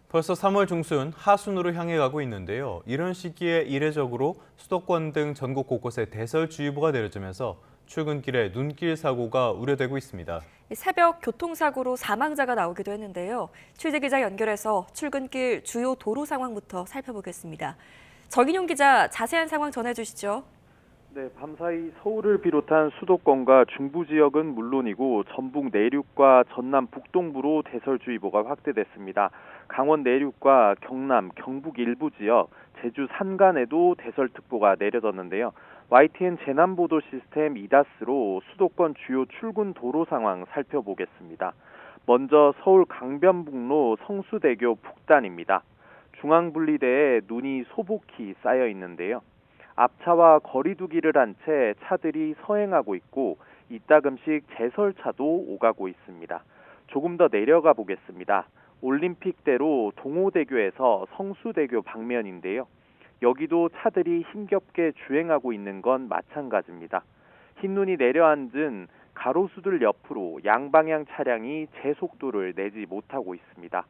벌써 3월 중순 하순으로 향해 가고 있는데요. 이런 시기에 이례적으로 수도권 등 전국 곳곳에 대설주의보가 내려지면서 출근길에 눈길 사고가 우려되고 있습니다. 새벽 교통사고로 사망자가 나오기도 했는데요. 취재기자 연결해서 출근길 주요 도로 상황부터 살펴보겠습니다. 정인용 기자, 자세한 상황 전해주시죠. 네, 밤사이 서울을 비롯한 수도권과 중부 지역은 물론이고 전북 내륙과 전남 북동부로 대설주의보가 확대됐습니다. 강원 내륙과 경남, 경북 일부 지역, 제주 산간에도 대설특보가 내려졌는데요. YTN 재난보도 시스템 이다스로 수도권 주요 출근 도로 상황 살펴보겠습니다. 먼저 서울 강변북로 성수대교 북단입니다. 중앙분리대에 눈이 소복히 쌓여 있는데요. 앞차와 거리두기를 한 채 차들이 서행하고 있고 이따금씩 제설차도 오가고 있습니다. 조금 더 내려가 보겠습니다. 올림픽대로 동호대교에서 성수대교 방면인데요. 여기도 차들이 힘겹게 주행하고 있는 건 마찬가지입니다. 흰눈이 내려앉은 가로수들 옆으로 양방향 차량이 제속도를 내지 못하고 있습니다.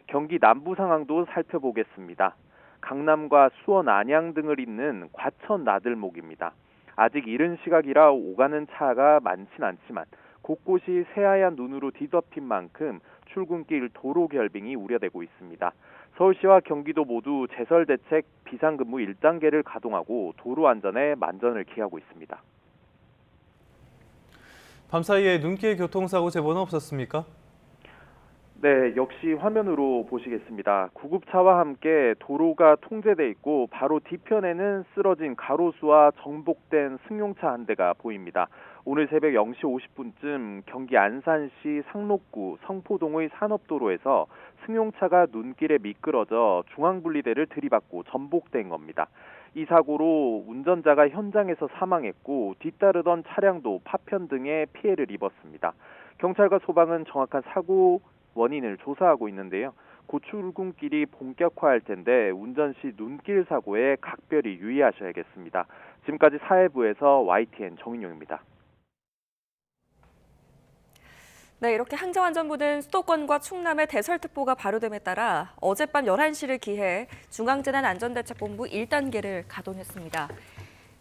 경기 남부 상황도 살펴보겠습니다. 강남과 수원, 안양 등을 잇는 과천 나들목입니다. 아직 이른 시각이라 오가는 차가 많진 않지만 곳곳이 새하얀 눈으로 뒤덮인 만큼 출근길 도로 결빙이 우려되고 있습니다. 서울시와 경기도 모두 제설대책 비상근무 1단계를 가동하고 도로 안전에 만전을 기하고 있습니다. 밤사이에 눈길 교통사고 제보는 없었습니까? 네, 역시 화면으로 보시겠습니다. 구급차와 함께 도로가 통제돼 있고 바로 뒤편에는 쓰러진 가로수와 정복된 승용차 한 대가 보입니다. 오늘 새벽 0시 50분쯤 경기 안산시 상록구 성포동의 산업도로에서 승용차가 눈길에 미끄러져 중앙분리대를 들이받고 전복된 겁니다. 이 사고로 운전자가 현장에서 사망했고 뒤따르던 차량도 파편 등의 피해를 입었습니다. 경찰과 소방은 정확한 사고 원인을 조사하고 있는데요. 곧 출근길이 본격화할 텐데 운전 시 눈길 사고에 각별히 유의하셔야겠습니다. 지금까지 사회부에서 YTN 정인용입니다. 네, 이렇게 항저안전부는 수도권과 충남의 대설특보가 발효됨에 따라 어젯밤 11시를 기해 중앙재난안전대책본부 1단계를 가동했습니다.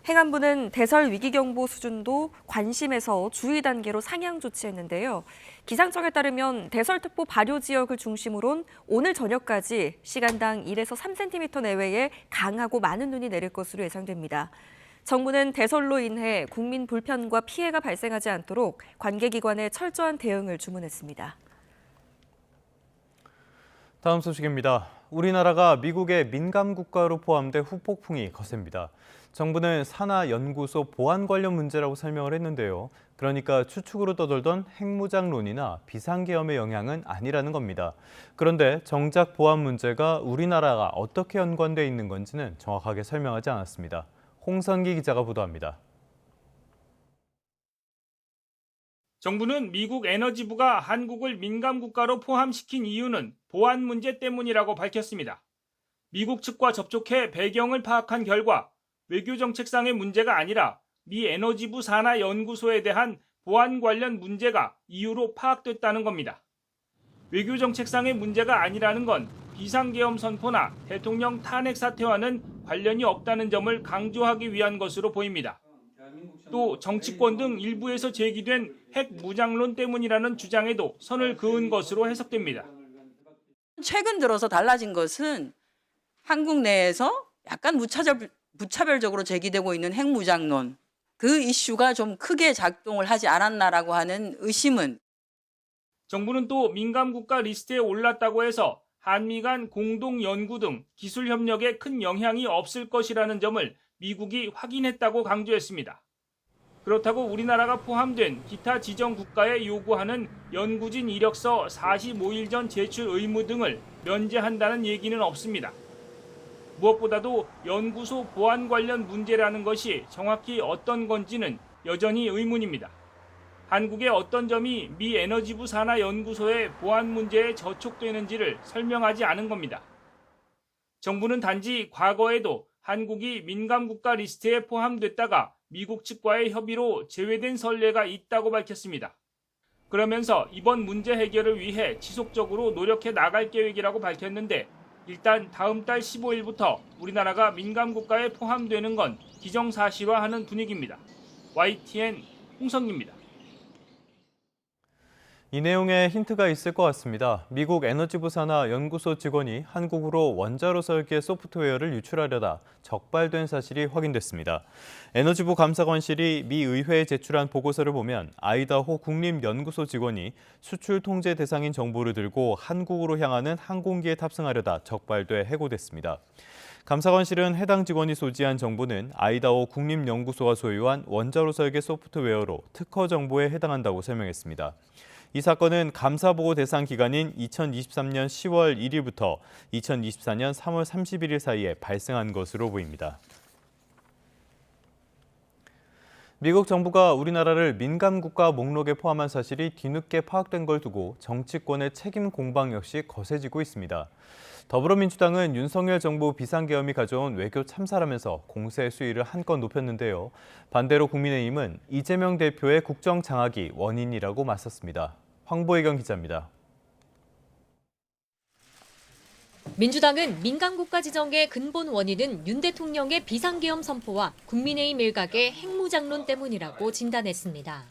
행안부는 대설 위기경보 수준도 관심에서 주의 단계로 상향 조치했는데요. 기상청에 따르면 대설특보 발효 지역을 중심으론 오늘 저녁까지 시간당 1에서 3cm 내외의 강하고 많은 눈이 내릴 것으로 예상됩니다. 정부는 대설로 인해 국민 불편과 피해가 발생하지 않도록 관계기관에 철저한 대응을 주문했습니다. 다음 소식입니다. 우리나라가 미국의 민감 국가로 포함돼 후폭풍이 거셉니다. 정부는 산하연구소 보안 관련 문제라고 설명을 했는데요. 그러니까 추측으로 떠돌던 핵무장론이나 비상계엄의 영향은 아니라는 겁니다. 그런데 정작 보안 문제가 우리나라가 어떻게 연관돼 있는 건지는 정확하게 설명하지 않았습니다. 홍선기 기자가 보도합니다. 정부는 미국 에너지부가 한국을 민감 국가로 포함시킨 이유는 보안 문제 때문이라고 밝혔습니다. 미국 측과 접촉해 배경을 파악한 결과 외교정책상의 문제가 아니라 미 에너지부 산하연구소에 대한 보안 관련 문제가 이유로 파악됐다는 겁니다. 외교정책상의 문제가 아니라는 건 비상계엄 선포나 대통령 탄핵 사태와는 관련이 없다는 점을 강조하기 위한 것으로 보입니다. 또 정치권 등 일부에서 제기된 핵무장론 때문이라는 주장에도 선을 그은 것으로 해석됩니다. 최근 들어서 달라진 것은 한국 내에서 약간 무차별적으로 제기되고 있는 핵무장론, 그 이슈가 좀 크게 작동을 하지 않았나라고 하는 의심은. 정부는 또 민감국가 리스트에 올랐다고 해서 한미 간 공동 연구 등 기술 협력에 큰 영향이 없을 것이라는 점을 미국이 확인했다고 강조했습니다. 그렇다고 우리나라가 포함된 기타 지정 국가에 요구하는 연구진 이력서 45일 전 제출 의무 등을 면제한다는 얘기는 없습니다. 무엇보다도 연구소 보안 관련 문제라는 것이 정확히 어떤 건지는 여전히 의문입니다. 한국의 어떤 점이 미 에너지부 산하연구소의 보안 문제에 저촉되는지를 설명하지 않은 겁니다. 정부는 단지 과거에도 한국이 민감국가 리스트에 포함됐다가 미국 측과의 협의로 제외된 선례가 있다고 밝혔습니다. 그러면서 이번 문제 해결을 위해 지속적으로 노력해 나갈 계획이라고 밝혔는데 일단 다음 달 15일부터 우리나라가 민감국가에 포함되는 건 기정사실화하는 분위기입니다. YTN 홍성기입니다. 이 내용에 힌트가 있을 것 같습니다. 미국 에너지부 산하 연구소 직원이 한국으로 원자로 설계 소프트웨어를 유출하려다 적발된 사실이 확인됐습니다. 에너지부 감사관실이 미 의회에 제출한 보고서를 보면 아이다호 국립연구소 직원이 수출 통제 대상인 정보를 들고 한국으로 향하는 항공기에 탑승하려다 적발돼 해고됐습니다. 감사관실은 해당 직원이 소지한 정보는 아이다호 국립연구소가 소유한 원자로 설계 소프트웨어로 특허 정보에 해당한다고 설명했습니다. 이 사건은 감사보고 대상 기간인 2023년 10월 1일부터 2024년 3월 31일 사이에 발생한 것으로 보입니다. 미국 정부가 우리나라를 민감국가 목록에 포함한 사실이 뒤늦게 파악된 걸 두고 정치권의 책임 공방 역시 거세지고 있습니다. 더불어민주당은 윤석열 정부 비상계엄이 가져온 외교 참사라면서 공세 수위를 한껏 높였는데요. 반대로 국민의힘은 이재명 대표의 국정 장악이 원인이라고 맞섰습니다. 황보혜경 기자입니다. 민주당은 민감국가 지정의 근본 원인은 윤 대통령의 비상계엄 선포와 국민의힘 일각의 핵무장론 때문이라고 진단했습니다.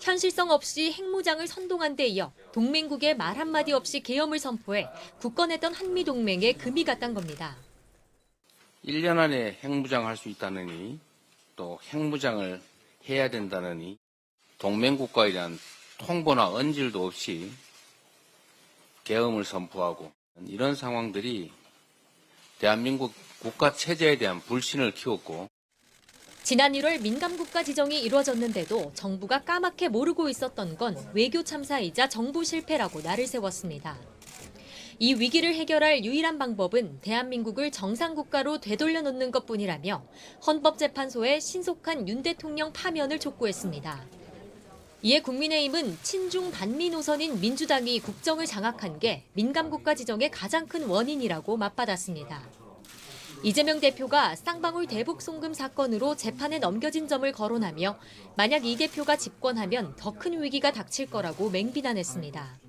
현실성 없이 핵무장을 선동한 데 이어 동맹국에 말 한마디 없이 계엄을 선포해 굳건했던 한미동맹에 금이 갔단 겁니다. 1년 안에 핵무장할 수 있다느니 또 핵무장을 해야 된다느니 동맹국가에 대한 통보나 언질도 없이 계엄을 선포하고 이런 상황들이 대한민국 국가 체제에 대한 불신을 키웠고 지난 1월 민감국가 지정이 이루어졌는데도 정부가 까맣게 모르고 있었던 건 외교 참사이자 정부 실패라고 날을 세웠습니다. 이 위기를 해결할 유일한 방법은 대한민국을 정상국가로 되돌려 놓는 것뿐이라며 헌법재판소에 신속한 윤 대통령 파면을 촉구했습니다. 이에 국민의힘은 친중 반미 노선인 민주당이 국정을 장악한 게 민감국가 지정의 가장 큰 원인이라고 맞받았습니다. 이재명 대표가 쌍방울 대북 송금 사건으로 재판에 넘겨진 점을 거론하며 만약 이 대표가 집권하면 더 큰 위기가 닥칠 거라고 맹비난했습니다.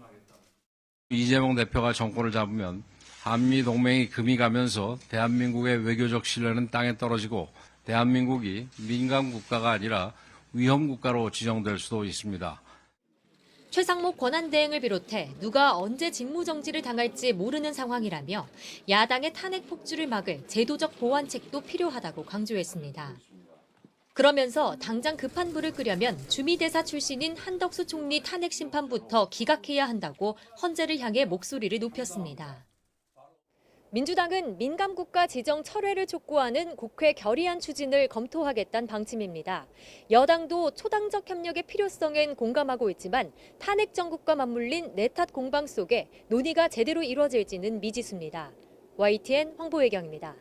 이재명 대표가 정권을 잡으면 한미 동맹이 금이 가면서 대한민국의 외교적 신뢰는 땅에 떨어지고 대한민국이 민감 국가가 아니라 위험 국가로 지정될 수도 있습니다. 최상목 권한대행을 비롯해 누가 언제 직무정지를 당할지 모르는 상황이라며 야당의 탄핵 폭주를 막을 제도적 보완책도 필요하다고 강조했습니다. 그러면서 당장 급한 불을 끄려면 주미대사 출신인 한덕수 총리 탄핵 심판부터 기각해야 한다고 헌재를 향해 목소리를 높였습니다. 민주당은 민감국가 지정 철회를 촉구하는 국회 결의안 추진을 검토하겠다는 방침입니다. 여당도 초당적 협력의 필요성엔 공감하고 있지만 탄핵 정국과 맞물린 내탓 공방 속에 논의가 제대로 이루어질지는 미지수입니다. YTN 황보혜경입니다.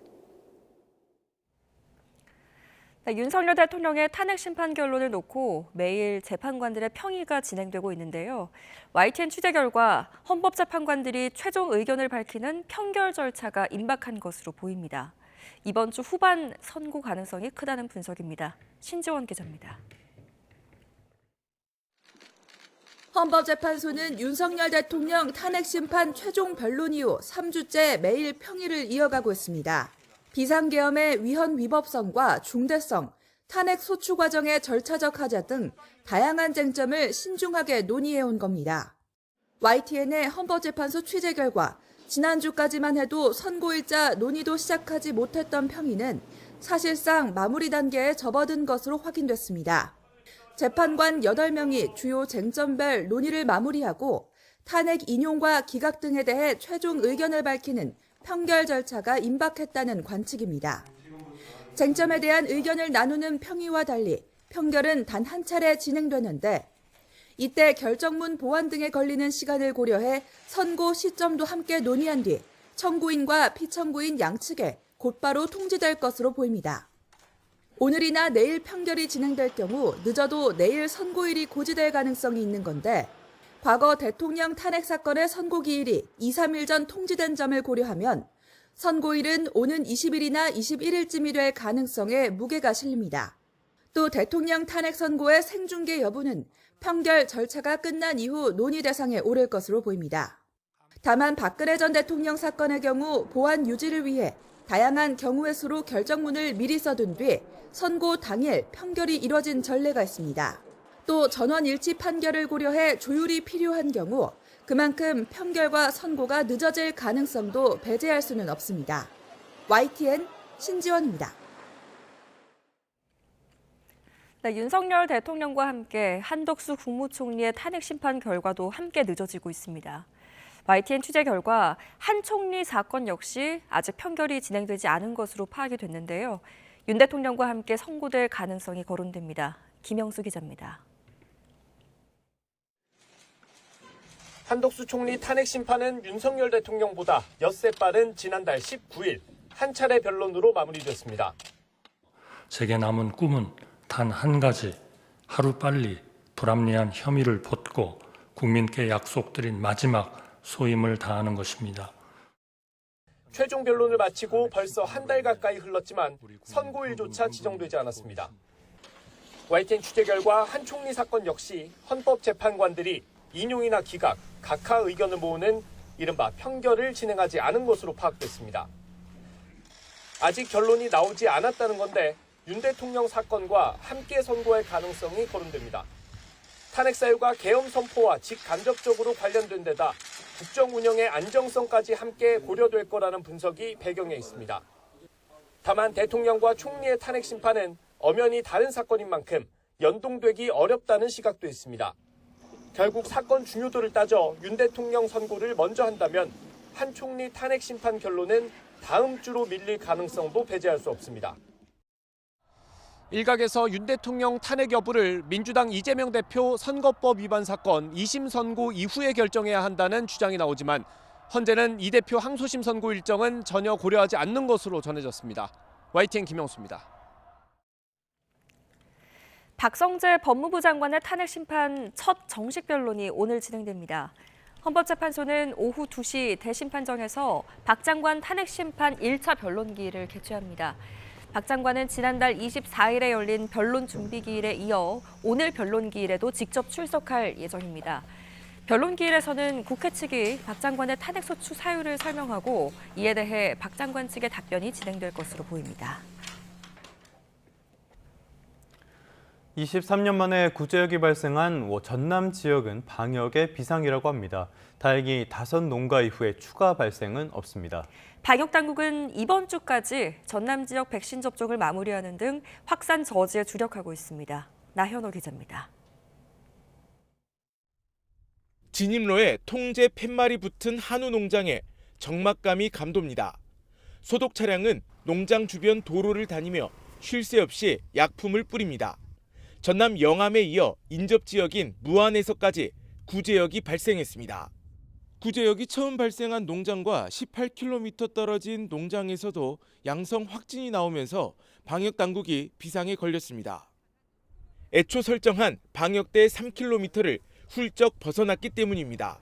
네, 윤석열 대통령의 탄핵 심판 결론을 놓고 매일 재판관들의 평의가 진행되고 있는데요. YTN 취재 결과 헌법재판관들이 최종 의견을 밝히는 평결 절차가 임박한 것으로 보입니다. 이번 주 후반 선고 가능성이 크다는 분석입니다. 신지원 기자입니다. 헌법재판소는 윤석열 대통령 탄핵 심판 최종 변론 이후 3주째 매일 평의를 이어가고 있습니다. 비상계엄의 위헌 위법성과 중대성, 탄핵 소추 과정의 절차적 하자 등 다양한 쟁점을 신중하게 논의해온 겁니다. YTN의 헌법재판소 취재 결과 지난주까지만 해도 선고일자 논의도 시작하지 못했던 평의는 사실상 마무리 단계에 접어든 것으로 확인됐습니다. 재판관 8명이 주요 쟁점별 논의를 마무리하고 탄핵 인용과 기각 등에 대해 최종 의견을 밝히는 평결 절차가 임박했다는 관측입니다. 쟁점에 대한 의견을 나누는 평의와 달리 평결은 단 한 차례 진행되는데 이때 결정문 보완 등에 걸리는 시간을 고려해 선고 시점도 함께 논의한 뒤 청구인과 피청구인 양측에 곧바로 통지될 것으로 보입니다. 오늘이나 내일 평결이 진행될 경우 늦어도 내일 선고일이 고지될 가능성이 있는 건데 과거 대통령 탄핵 사건의 선고 기일이 2, 3일 전 통지된 점을 고려하면 선고일은 오는 20일이나 21일쯤이 될 가능성에 무게가 실립니다. 또 대통령 탄핵 선고의 생중계 여부는 평결 절차가 끝난 이후 논의 대상에 오를 것으로 보입니다. 다만 박근혜 전 대통령 사건의 경우 보안 유지를 위해 다양한 경우의 수로 결정문을 미리 써둔 뒤 선고 당일 평결이 이뤄진 전례가 있습니다. 또 전원 일치 판결을 고려해 조율이 필요한 경우 그만큼 평결과 선고가 늦어질 가능성도 배제할 수는 없습니다. YTN 신지원입니다. 네, 윤석열 대통령과 함께 한덕수 국무총리의 탄핵 심판 결과도 함께 늦어지고 있습니다. YTN 취재 결과 한 총리 사건 역시 아직 판결이 진행되지 않은 것으로 파악이 됐는데요. 윤 대통령과 함께 선고될 가능성이 거론됩니다. 김영수 기자입니다. 한덕수 총리 탄핵 심판은 윤석열 대통령보다 엿새 빠른 지난달 19일 한 차례 변론으로 마무리됐습니다. 제게 남은 꿈은 단 한 가지, 하루빨리 불합리한 혐의를 벗고 국민께 약속드린 마지막 소임을 다하는 것입니다. 최종 변론을 마치고 벌써 한 달 가까이 흘렀지만 선고일조차 지정되지 않았습니다. YTN 취재 결과 한 총리 사건 역시 헌법재판관들이 인용이나 기각, 각하 의견을 모으는 이른바 평결을 진행하지 않은 것으로 파악됐습니다. 아직 결론이 나오지 않았다는 건데 윤 대통령 사건과 함께 선고할 가능성이 거론됩니다. 탄핵 사유가 계엄 선포와 직간접적으로 관련된 데다 국정 운영의 안정성까지 함께 고려될 거라는 분석이 배경에 있습니다. 다만 대통령과 총리의 탄핵 심판은 엄연히 다른 사건인 만큼 연동되기 어렵다는 시각도 있습니다. 결국 사건 중요도를 따져 윤 대통령 선고를 먼저 한다면 한 총리 탄핵 심판 결론은 다음 주로 밀릴 가능성도 배제할 수 없습니다. 일각에서 윤 대통령 탄핵 여부를 민주당 이재명 대표 선거법 위반 사건 2심 선고 이후에 결정해야 한다는 주장이 나오지만 현재는 이 대표 항소심 선고 일정은 전혀 고려하지 않는 것으로 전해졌습니다. YTN 김영수입니다. 박성재 법무부 장관의 탄핵 심판 첫 정식 변론이 오늘 진행됩니다. 헌법재판소는 오후 2시 대심판정에서 박 장관 탄핵 심판 1차 변론기일을 개최합니다. 박 장관은 지난달 24일에 열린 변론 준비기일에 이어 오늘 변론기일에도 직접 출석할 예정입니다. 변론기일에서는 국회 측이 박 장관의 탄핵소추 사유를 설명하고 이에 대해 박 장관 측의 답변이 진행될 것으로 보입니다. 23년 만에 구제역이 발생한 전남 지역은 방역의 비상이라고 합니다. 다행히 다선 농가 이후에 추가 발생은 없습니다. 방역당국은 이번 주까지 전남 지역 백신 접종을 마무리하는 등 확산 저지에 주력하고 있습니다. 나현호 기자입니다. 진입로에 통제 팻말이 붙은 한우 농장에 적막감이 감돕니다. 소독 차량은 농장 주변 도로를 다니며 쉴 새 없이 약품을 뿌립니다. 전남 영암에 이어 인접 지역인 무안에서까지 구제역이 발생했습니다. 구제역이 처음 발생한 농장과 18km 떨어진 농장에서도 양성 확진이 나오면서 방역당국이 비상에 걸렸습니다. 애초 설정한 방역대 3km를 훌쩍 벗어났기 때문입니다.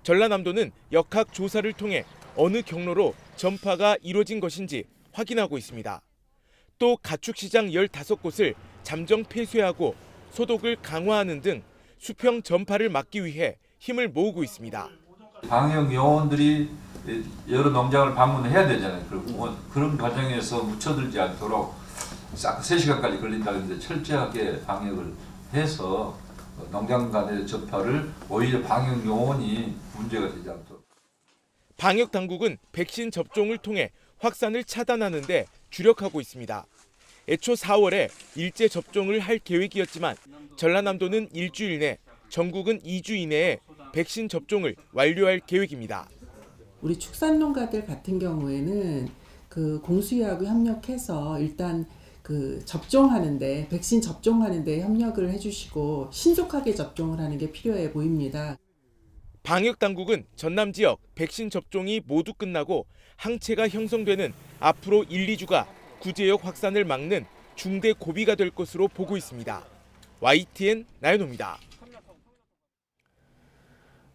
전라남도는 역학 조사를 통해 어느 경로로 전파가 이뤄진 것인지 확인하고 있습니다. 또 가축시장 15곳을 잠정 폐쇄하고 소독을 강화하는 등 수평 전파를 막기 위해 힘을 모으고 있습니다. 방역 요원들이 여러 농장을 방문해야 되잖아요. 그리고 그런 과정에서 묻혀들지 않도록 싹 3시간까지 걸린다 했는데 철저하게 방역을 해서 농장 간의 전파를 오히려 방역 요원이 문제가 되지 않도록. 방역 당국은 백신 접종을 통해 확산을 차단하는 데 주력하고 있습니다. 애초 4월에 일제 접종을 할 계획이었지만 전라남도는 일주일 내, 전국은 2주 이내에 백신 접종을 완료할 계획입니다. 우리 축산농가들 같은 경우에는 그 공수위하고 협력해서 일단 그 접종하는데 백신 접종하는데 협력을 해주시고 신속하게 접종을 하는 게 필요해 보입니다. 방역 당국은 전남 지역 백신 접종이 모두 끝나고 항체가 형성되는 앞으로 1, 2주가 구제역 확산을 막는 중대 고비가 될 것으로 보고 있습니다. YTN 나연호입니다.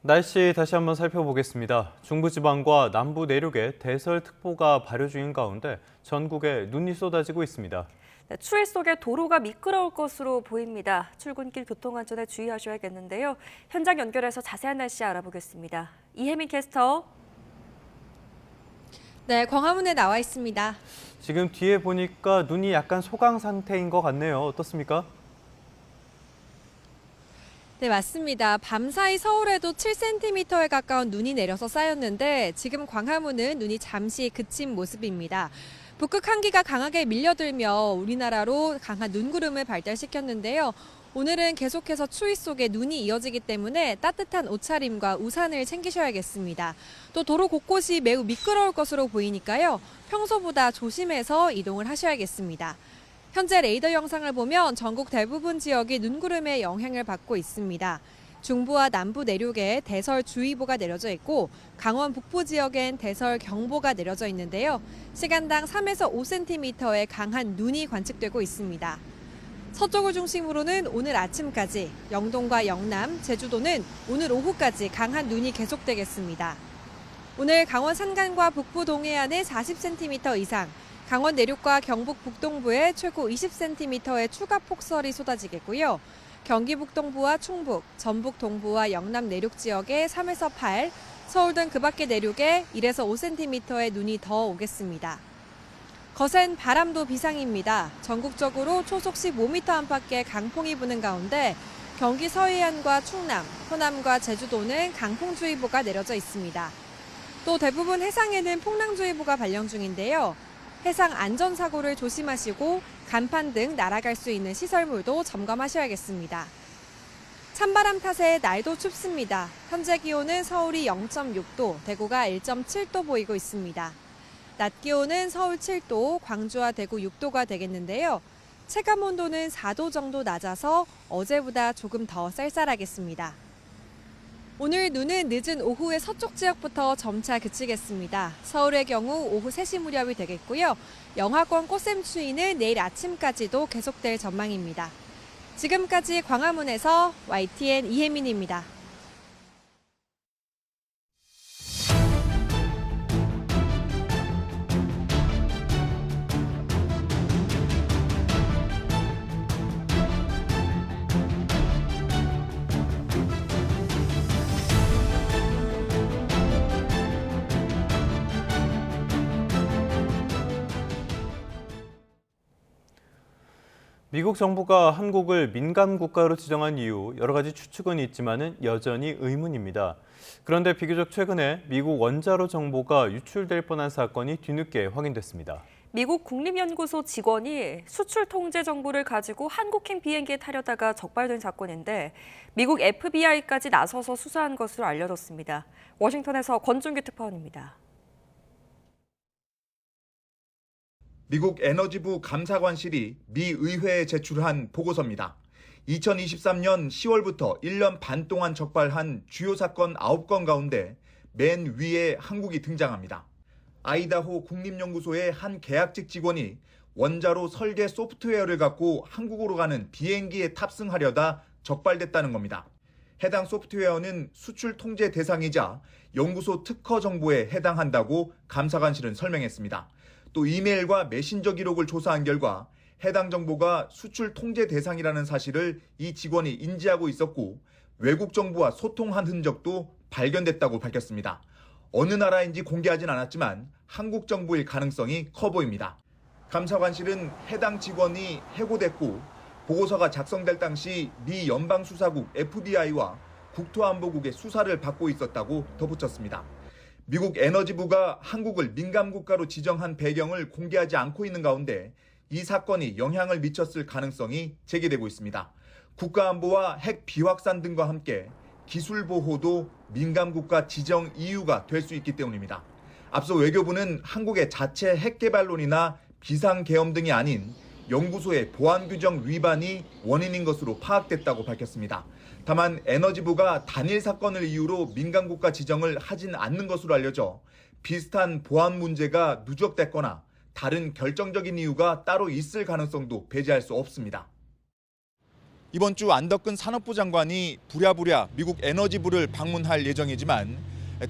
날씨 다시 한번 살펴보겠습니다. 중부지방과 남부 내륙에 대설특보가 발효 중인 가운데 전국에 눈이 쏟아지고 있습니다. 네, 추위 속에 도로가 미끄러울 것으로 보입니다. 출근길 교통안전에 주의하셔야겠는데요. 현장 연결해서 자세한 날씨 알아보겠습니다. 이혜민 캐스터. 네, 광화문에 나와 있습니다. 지금 뒤에 보니까 눈이 약간 소강 상태인 것 같네요. 어떻습니까? 네, 맞습니다. 밤사이 서울에도 7cm에 가까운 눈이 내려서 쌓였는데 지금 광화문은 눈이 잠시 그친 모습입니다. 북극 한기가 강하게 밀려들며 우리나라로 강한 눈구름을 발달시켰는데요. 오늘은 계속해서 추위 속에 눈이 이어지기 때문에 따뜻한 옷차림과 우산을 챙기셔야겠습니다. 또 도로 곳곳이 매우 미끄러울 것으로 보이니까요. 평소보다 조심해서 이동을 하셔야겠습니다. 현재 레이더 영상을 보면 전국 대부분 지역이 눈구름의 영향을 받고 있습니다. 중부와 남부 내륙에 대설주의보가 내려져 있고 강원 북부 지역엔 대설경보가 내려져 있는데요. 시간당 3에서 5cm의 강한 눈이 관측되고 있습니다. 서쪽을 중심으로는 오늘 아침까지, 영동과 영남, 제주도는 오늘 오후까지 강한 눈이 계속되겠습니다. 오늘 강원 산간과 북부 동해안에 40cm 이상, 강원 내륙과 경북 북동부에 최고 20cm의 추가 폭설이 쏟아지겠고요. 경기 북동부와 충북, 전북 동부와 영남 내륙 지역에 3에서 8, 서울 등 그 밖의 내륙에 1에서 5cm의 눈이 더 오겠습니다. 거센 바람도 비상입니다. 전국적으로 초속 15m 안팎의 강풍이 부는 가운데 경기 서해안과 충남, 호남과 제주도는 강풍주의보가 내려져 있습니다. 또 대부분 해상에는 풍랑주의보가 발령 중인데요. 해상 안전사고를 조심하시고 간판 등 날아갈 수 있는 시설물도 점검하셔야겠습니다. 찬바람 탓에 날도 춥습니다. 현재 기온은 서울이 0.6도, 대구가 1.7도 보이고 있습니다. 낮 기온은 서울 7도, 광주와 대구 6도가 되겠는데요. 체감 온도는 4도 정도 낮아서 어제보다 조금 더 쌀쌀하겠습니다. 오늘 눈은 늦은 오후에 서쪽 지역부터 점차 그치겠습니다. 서울의 경우 오후 3시 무렵이 되겠고요. 영하권 꽃샘 추위는 내일 아침까지도 계속될 전망입니다. 지금까지 광화문에서 YTN 이혜민입니다. 미국 정부가 한국을 민감 국가로 지정한 이유 여러 가지 추측은 있지만은 여전히 의문입니다. 그런데 비교적 최근에 미국 원자로 정보가 유출될 뻔한 사건이 뒤늦게 확인됐습니다. 미국 국립연구소 직원이 수출 통제 정보를 가지고 한국행 비행기에 타려다가 적발된 사건인데 미국 FBI까지 나서서 수사한 것으로 알려졌습니다. 워싱턴에서 권준규 특파원입니다. 미국 에너지부 감사관실이 미 의회에 제출한 보고서입니다. 2023년 10월부터 1년 반 동안 적발한 주요 사건 9건 가운데 맨 위에 한국이 등장합니다. 아이다호 국립연구소의 한 계약직 직원이 원자로 설계 소프트웨어를 갖고 한국으로 가는 비행기에 탑승하려다 적발됐다는 겁니다. 해당 소프트웨어는 수출 통제 대상이자 연구소 특허 정보에 해당한다고 감사관실은 설명했습니다. 또 이메일과 메신저 기록을 조사한 결과 해당 정보가 수출 통제 대상이라는 사실을 이 직원이 인지하고 있었고 외국 정부와 소통한 흔적도 발견됐다고 밝혔습니다. 어느 나라인지 공개하진 않았지만 한국 정부일 가능성이 커 보입니다. 감사관실은 해당 직원이 해고됐고 보고서가 작성될 당시 미 연방수사국 FBI와 국토안보국의 수사를 받고 있었다고 덧붙였습니다. 미국 에너지부가 한국을 민감국가로 지정한 배경을 공개하지 않고 있는 가운데 이 사건이 영향을 미쳤을 가능성이 제기되고 있습니다. 국가안보와 핵 비확산 등과 함께 기술 보호도 민감국가 지정 이유가 될 수 있기 때문입니다. 앞서 외교부는 한국의 자체 핵 개발론이나 비상계엄 등이 아닌 연구소의 보안 규정 위반이 원인인 것으로 파악됐다고 밝혔습니다. 다만 에너지부가 단일 사건을 이유로 민감국가 지정을 하진 않는 것으로 알려져 비슷한 보안 문제가 누적됐거나 다른 결정적인 이유가 따로 있을 가능성도 배제할 수 없습니다. 이번 주 안덕근 산업부 장관이 부랴부랴 미국 에너지부를 방문할 예정이지만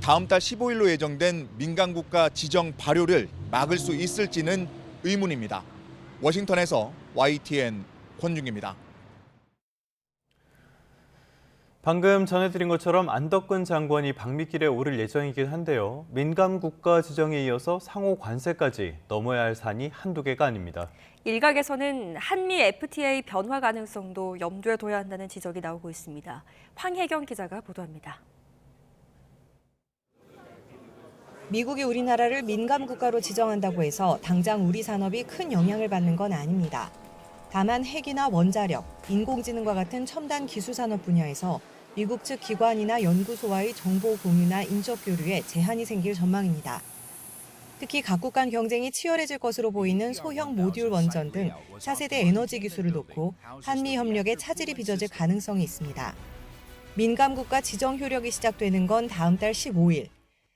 다음 달 15일로 예정된 민감국가 지정 발효를 막을 수 있을지는 의문입니다. 워싱턴에서 YTN 권중입니다. 방금 전해드린 것처럼 안덕근 장관이 방미길에 오를 예정이긴 한데요. 민감 국가 지정에 이어서 상호 관세까지 넘어야 할 산이 한두 개가 아닙니다. 일각에서는 한미 FTA 변화 가능성도 염두에 둬야 한다는 지적이 나오고 있습니다. 황혜경 기자가 보도합니다. 미국이 우리나라를 민감 국가로 지정한다고 해서 당장 우리 산업이 큰 영향을 받는 건 아닙니다. 다만 핵이나 원자력, 인공지능과 같은 첨단 기술 산업 분야에서 미국 측 기관이나 연구소와의 정보 공유나 인적 교류에 제한이 생길 전망입니다. 특히 각국 간 경쟁이 치열해질 것으로 보이는 소형 모듈 원전 등 차세대 에너지 기술을 놓고 한미 협력에 차질이 빚어질 가능성이 있습니다. 민감 국가 지정 효력이 시작되는 건 다음 달 15일.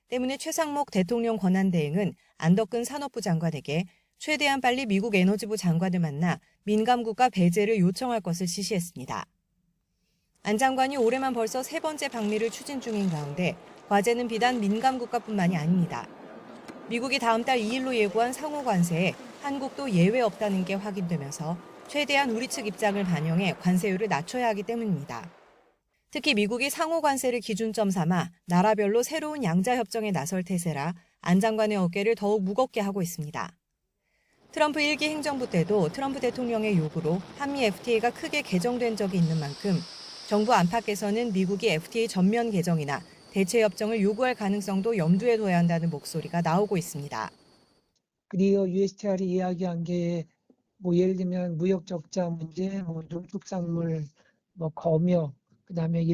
때문에 최상목 대통령 권한대행은 안덕근 산업부 장관에게 최대한 빨리 미국 에너지부 장관을 만나 민감 국가 배제를 요청할 것을 지시했습니다. 안 장관이 올해만 벌써 세 번째 방미를 추진 중인 가운데 과제는 비단 민감 국가뿐만이 아닙니다. 미국이 다음 달 2일로 예고한 상호 관세에 한국도 예외 없다는 게 확인되면서 최대한 우리 측 입장을 반영해 관세율을 낮춰야 하기 때문입니다. 특히 미국이 상호 관세를 기준점 삼아 나라별로 새로운 양자 협정에 나설 태세라 안 장관의 어깨를 더욱 무겁게 하고 있습니다. 트럼프 1기 행정부 때도 트럼프 대통령의 요구로 한미 FTA가 크게 개정된 적이 있는 만큼 정부 안팎에서는 미국이 FTA 전면 개정이나 대체 협정을 요구할 가능성도 염두에 둬야 한다는 목소리가 나오고 있습니다. 그리고 USTR이 이야기한 게 뭐 예를 들면 무역 적자 문제, 뭐 농축산물, 뭐 검역, 그다음에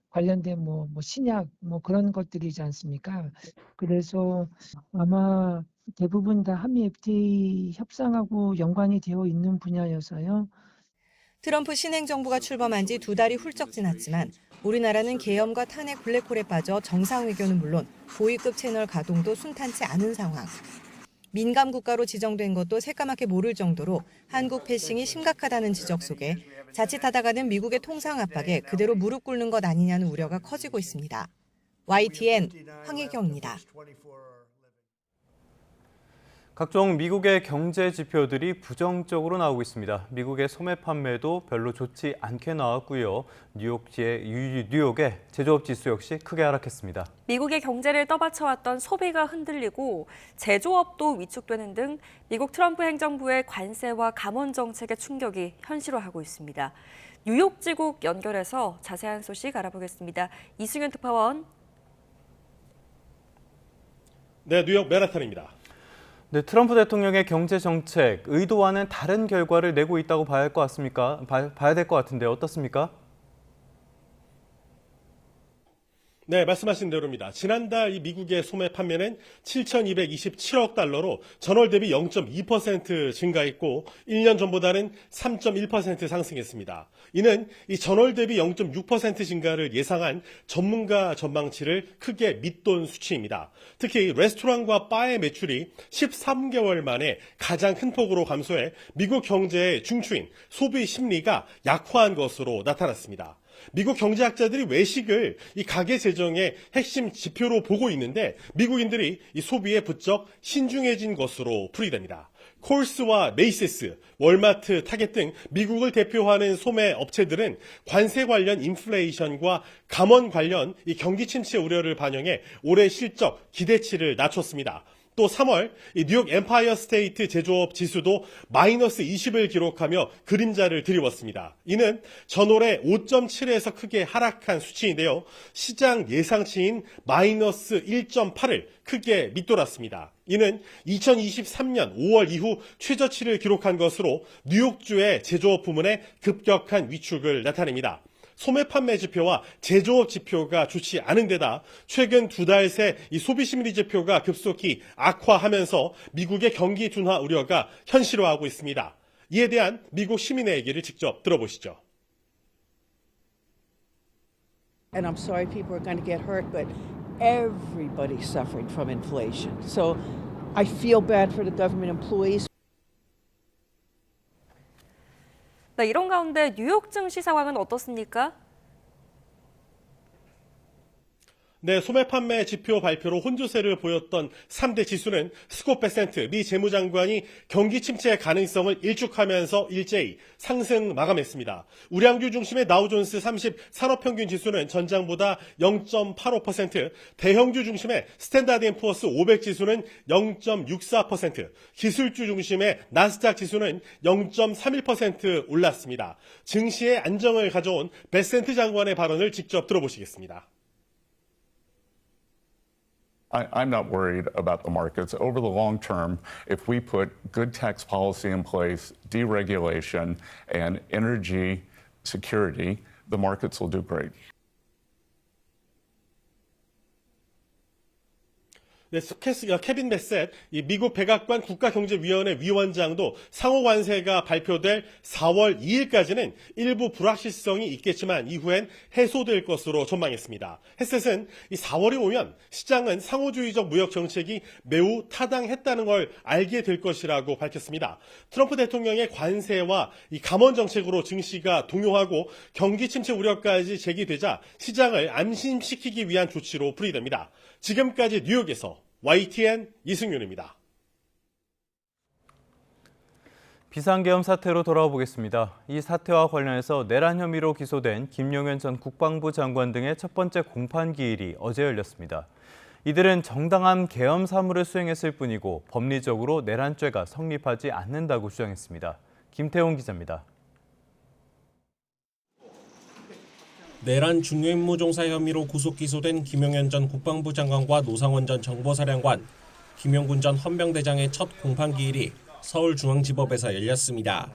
관련된 뭐 신약 뭐 그런 것들이지 않습니까? 그래서 아마 대부분 다 한미 FTA 협상하고 연관이 되어 있는 분야여서요. 트럼프 신행정부가 출범한 지 2달이 훌쩍 지났지만 우리나라는 계엄과 탄핵 블랙홀에 빠져 정상외교는 물론 고위급 채널 가동도 순탄치 않은 상황. 민감 국가로 지정된 것도 새까맣게 모를 정도로 한국 패싱이 심각하다는 지적 속에 자칫하다가는 미국의 통상 압박에 그대로 무릎 꿇는 것 아니냐는 우려가 커지고 있습니다. YTN 황혜경입니다. 각종 미국의 경제 지표들이 부정적으로 나오고 있습니다. 미국의 소매 판매도 별로 좋지 않게 나왔고요. 뉴욕의 제조업 지수 역시 크게 하락했습니다. 미국의 경제를 떠받쳐왔던 소비가 흔들리고 제조업도 위축되는 등 미국 트럼프 행정부의 관세와 감원 정책의 충격이 현실화하고 있습니다. 뉴욕 지국 연결해서 자세한 소식 알아보겠습니다. 이승윤 특파원. 네, 뉴욕 맨하탄입니다. 네, 트럼프 대통령의 경제 정책 의도와는 다른 결과를 내고 있다고 봐야 할 것 같습니까? 봐야 될 것 같은데 어떻습니까? 네, 말씀하신 대로입니다. 지난달 이 미국의 소매 판매는 7,227억 달러로 전월 대비 0.2% 증가했고 1년 전보다는 3.1% 상승했습니다. 이는 이 전월 대비 0.6% 증가를 예상한 전문가 전망치를 크게 밑돈 수치입니다. 특히 레스토랑과 바의 매출이 13개월 만에 가장 큰 폭으로 감소해 미국 경제의 중추인 소비 심리가 약화한 것으로 나타났습니다. 미국 경제학자들이 외식을 이 가계 재정의 핵심 지표로 보고 있는데 미국인들이 이 소비에 부쩍 신중해진 것으로 풀이됩니다. 콜스와 메이시스, 월마트, 타겟 등 미국을 대표하는 소매 업체들은 관세 관련 인플레이션과 감원 관련 이 경기 침체 우려를 반영해 올해 실적 기대치를 낮췄습니다. 또 3월 뉴욕 엠파이어 스테이트 제조업 지수도 마이너스 20을 기록하며 그림자를 드리웠습니다. 이는 전월에 5.7에서 크게 하락한 수치인데요. 시장 예상치인 마이너스 1.8을 크게 밑돌았습니다. 이는 2023년 5월 이후 최저치를 기록한 것으로 뉴욕주의 제조업 부문의 급격한 위축을 나타냅니다. 소매 판매 지표와 제조업 지표가 좋지 않은 데다 최근 2달 새 이 소비 심리 지표가 급속히 악화하면서 미국의 경기 둔화 우려가 현실화하고 있습니다. 이에 대한 미국 시민의 얘기를 직접 들어보시죠. And I'm sorry people are going to get hurt, but everybody's suffering from inflation. So I feel bad for the government employees. 네, 이런 가운데 뉴욕 증시 상황은 어떻습니까? 네, 소매 판매 지표 발표로 혼조세를 보였던 3대 지수는 스콧 베센트 미 재무장관이 경기 침체의 가능성을 일축하면서 일제히 상승 마감했습니다. 우량주 중심의 다우존스 30 산업평균 지수는 전장보다 0.85%, 대형주 중심의 스탠다드&푸어스 500 지수는 0.64%, 기술주 중심의 나스닥 지수는 0.31% 올랐습니다. 증시의 안정을 가져온 베센트 장관의 발언을 직접 들어보시겠습니다. I'm not worried about the markets. Over the long term, if we put good tax policy in place, deregulation, and energy security, the markets will do great. 네, 케빈 베셋, 이 미국 백악관 국가경제위원회 위원장도 상호 관세가 발표될 4월 2일까지는 일부 불확실성이 있겠지만 이후엔 해소될 것으로 전망했습니다. 헤셋은 이 4월이 오면 시장은 상호주의적 무역 정책이 매우 타당했다는 걸 알게 될 것이라고 밝혔습니다. 트럼프 대통령의 관세와 이 감원 정책으로 증시가 동요하고 경기 침체 우려까지 제기되자 시장을 안심시키기 위한 조치로 풀이됩니다. 지금까지 뉴욕에서 YTN 이승윤입니다. 비상계엄 사태로 돌아와 보겠습니다. 이 사태와 관련해서 내란 혐의로 기소된 김용현 전 국방부 장관 등의 첫 번째 공판 기일이 어제 열렸습니다. 이들은 정당한 계엄 사무를 수행했을 뿐이고 법리적으로 내란죄가 성립하지 않는다고 주장했습니다. 김태용 기자입니다. 내란 중요임무 종사 혐의로 구속 기소된 김용현 전 국방부 장관과 노상원 전 정보사령관, 김용군 전 헌병대장의 첫 공판 기일이 서울중앙지법에서 열렸습니다.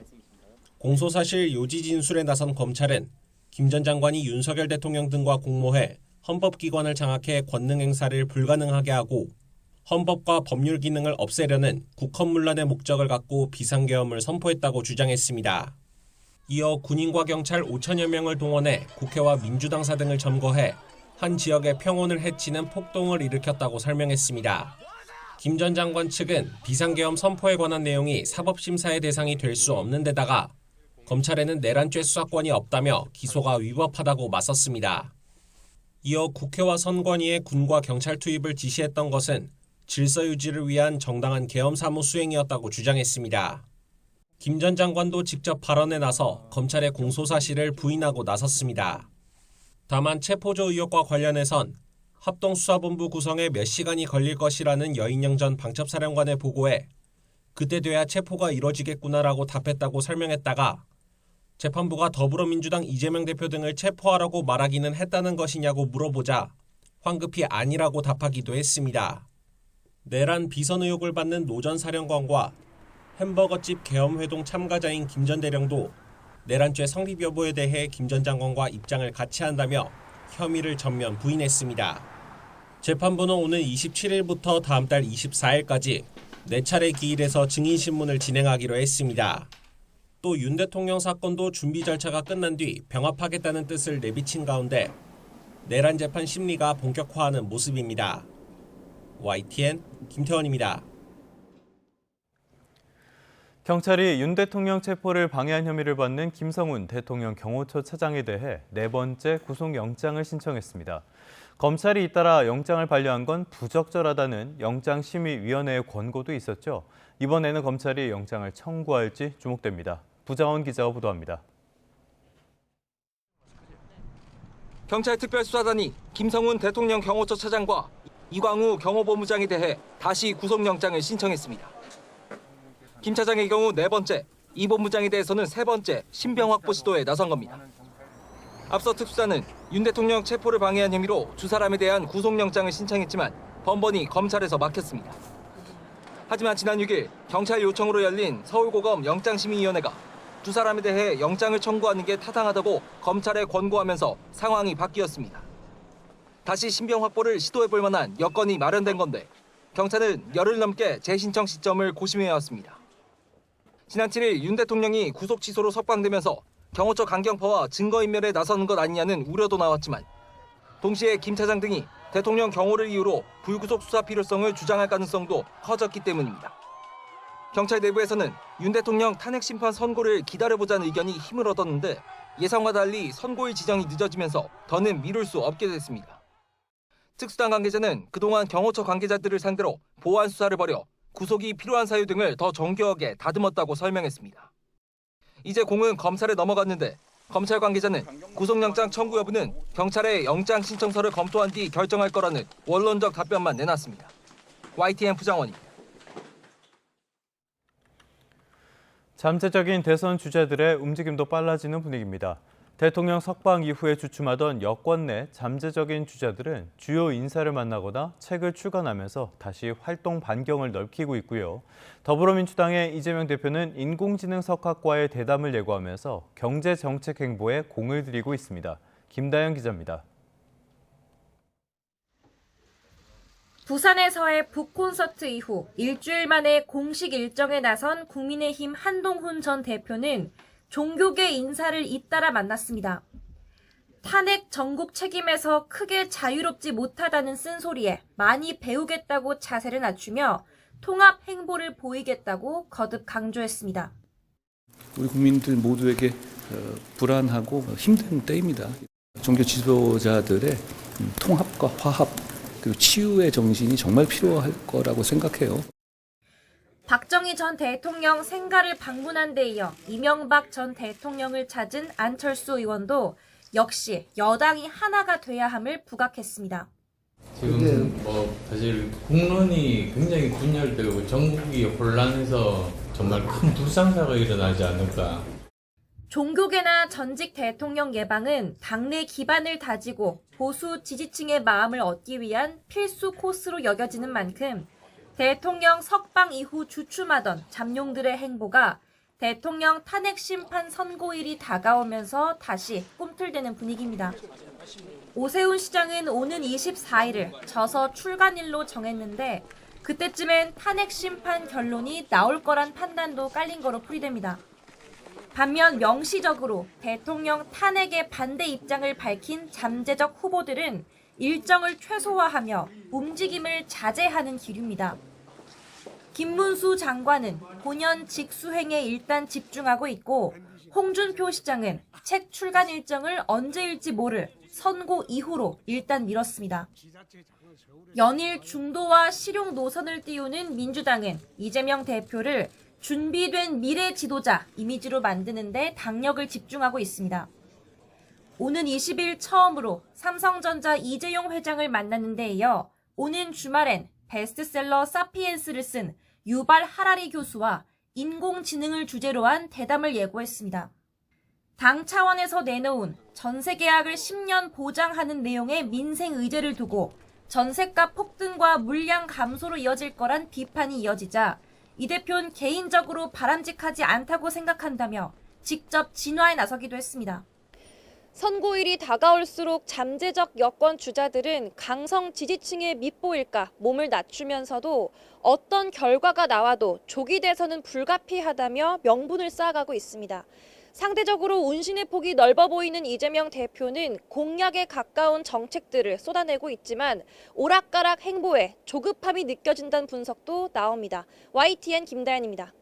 공소사실 요지 진술에 나선 검찰은 김 전 장관이 윤석열 대통령 등과 공모해 헌법기관을 장악해 권능 행사를 불가능하게 하고 헌법과 법률 기능을 없애려는 국헌문란의 목적을 갖고 비상계엄을 선포했다고 주장했습니다. 이어 군인과 경찰 5천여 명을 동원해 국회와 민주당사 등을 점거해 한 지역의 평온을 해치는 폭동을 일으켰다고 설명했습니다. 김 전 장관 측은 비상계엄 선포에 관한 내용이 사법심사의 대상이 될 수 없는 데다가 검찰에는 내란죄 수사권이 없다며 기소가 위법하다고 맞섰습니다. 이어 국회와 선관위에 군과 경찰 투입을 지시했던 것은 질서 유지를 위한 정당한 계엄 사무 수행이었다고 주장했습니다. 김 전 장관도 직접 발언에 나서 검찰의 공소사실을 부인하고 나섰습니다. 다만 체포조 의혹과 관련해선 합동수사본부 구성에 몇 시간이 걸릴 것이라는 여인영 전 방첩사령관의 보고에 그때 돼야 체포가 이뤄지겠구나라고 답했다고 설명했다가 재판부가 더불어민주당 이재명 대표 등을 체포하라고 말하기는 했다는 것이냐고 물어보자 황급히 아니라고 답하기도 했습니다. 내란 비선 의혹을 받는 노 전 사령관과 햄버거집 계엄회동 참가자인 김 전 대령도 내란죄 성립 여부에 대해 김 전 장관과 입장을 같이 한다며 혐의를 전면 부인했습니다. 재판부는 오는 27일부터 다음 달 24일까지 4차례 기일에서 증인신문을 진행하기로 했습니다. 또 윤 대통령 사건도 준비 절차가 끝난 뒤 병합하겠다는 뜻을 내비친 가운데 내란 재판 심리가 본격화하는 모습입니다. YTN 김태원입니다. 경찰이 윤 대통령 체포를 방해한 혐의를 받는 김성훈 대통령 경호처 차장에 대해 4번째 구속영장을 신청했습니다. 검찰이 잇따라 영장을 반려한 건 부적절하다는 영장심의위원회의 권고도 있었죠. 이번에는 검찰이 영장을 청구할지 주목됩니다. 부장원 기자가 보도합니다. 경찰 특별수사단이 김성훈 대통령 경호처 차장과 이광우 경호본부장에 대해 다시 구속영장을 신청했습니다. 김 차장의 경우 4번째, 이 본부장에 대해서는 3번째 신병 확보 시도에 나선 겁니다. 앞서 특수단은 윤 대통령 체포를 방해한 혐의로 두 사람에 대한 구속영장을 신청했지만 번번이 검찰에서 막혔습니다. 하지만 지난 6일 경찰 요청으로 열린 서울고검 영장심의위원회가 두 사람에 대해 영장을 청구하는 게 타당하다고 검찰에 권고하면서 상황이 바뀌었습니다. 다시 신병 확보를 시도해볼 만한 여건이 마련된 건데 경찰은 열흘 넘게 재신청 시점을 고심해왔습니다. 지난 7일 윤 대통령이 구속 취소로 석방되면서 경호처 강경파와 증거인멸에 나서는 것 아니냐는 우려도 나왔지만 동시에 김 차장 등이 대통령 경호를 이유로 불구속 수사 필요성을 주장할 가능성도 커졌기 때문입니다. 경찰 내부에서는 윤 대통령 탄핵 심판 선고를 기다려보자는 의견이 힘을 얻었는데 예상과 달리 선고일 지정이 늦어지면서 더는 미룰 수 없게 됐습니다. 특수단 관계자는 그동안 경호처 관계자들을 상대로 보안 수사를 벌여 구속이 필요한 사유 등을 더 정교하게 다듬었다고 설명했습니다. 이제 공은 검찰에 넘어갔는데 검찰 관계자는 구속영장 청구 여부는 경찰의 영장 신청서를 검토한 뒤 결정할 거라는 원론적 답변만 내놨습니다. YTN 부장원입니다. 잠재적인 대선 주자들의 움직임도 빨라지는 분위기입니다. 대통령 석방 이후에 주춤하던 여권 내 잠재적인 주자들은 주요 인사를 만나거나 책을 출간하면서 다시 활동 반경을 넓히고 있고요. 더불어민주당의 이재명 대표는 인공지능 석학과의 대담을 예고하면서 경제정책 행보에 공을 들이고 있습니다. 김다영 기자입니다. 부산에서의 북콘서트 이후 일주일 만에 공식 일정에 나선 국민의힘 한동훈 전 대표는 종교계 인사를 잇따라 만났습니다. 탄핵 전국 책임에서 크게 자유롭지 못하다는 쓴소리에 많이 배우겠다고 자세를 낮추며 통합 행보를 보이겠다고 거듭 강조했습니다. 우리 국민들 모두에게 불안하고 힘든 때입니다. 종교 지도자들의 통합과 화합 그리고 치유의 정신이 정말 필요할 거라고 생각해요. 박정희 전 대통령 생가를 방문한 데 이어 이명박 전 대통령을 찾은 안철수 의원도 역시 여당이 하나가 돼야 함을 부각했습니다. 지금 사실 국론이 굉장히 분열되고 전국이 혼란해서 정말 큰 불상사가 일어나지 않을까. 종교계나 전직 대통령 예방은 당내 기반을 다지고 보수 지지층의 마음을 얻기 위한 필수 코스로 여겨지는 만큼 대통령 석방 이후 주춤하던 잠룡들의 행보가 대통령 탄핵 심판 선고일이 다가오면서 다시 꿈틀대는 분위기입니다. 오세훈 시장은 오는 24일을 저서 출간일로 정했는데 그때쯤엔 탄핵 심판 결론이 나올 거란 판단도 깔린 거로 풀이됩니다. 반면 명시적으로 대통령 탄핵에 반대 입장을 밝힌 잠재적 후보들은 일정을 최소화하며 움직임을 자제하는 기류입니다. 김문수 장관은 본연 직수행에 일단 집중하고 있고 홍준표 시장은 책 출간 일정을 언제일지 모를 선고 이후로 일단 미뤘습니다. 연일 중도와 실용 노선을 띄우는 민주당은 이재명 대표를 준비된 미래 지도자 이미지로 만드는 데 당력을 집중하고 있습니다. 오는 20일 처음으로 삼성전자 이재용 회장을 만나는 데 이어 오는 주말엔 베스트셀러 사피엔스를 쓴 유발 하라리 교수와 인공지능을 주제로 한 대담을 예고했습니다. 당 차원에서 내놓은 전세 계약을 10년 보장하는 내용의 민생 의제를 두고 전세값 폭등과 물량 감소로 이어질 거란 비판이 이어지자 이 대표는 개인적으로 바람직하지 않다고 생각한다며 직접 진화에 나서기도 했습니다. 선고일이 다가올수록 잠재적 여권 주자들은 강성 지지층에 밉보일까 몸을 낮추면서도 어떤 결과가 나와도 조기 대선은 불가피하다며 명분을 쌓아가고 있습니다. 상대적으로 운신의 폭이 넓어 보이는 이재명 대표는 공약에 가까운 정책들을 쏟아내고 있지만 오락가락 행보에 조급함이 느껴진다는 분석도 나옵니다. YTN 김다연입니다.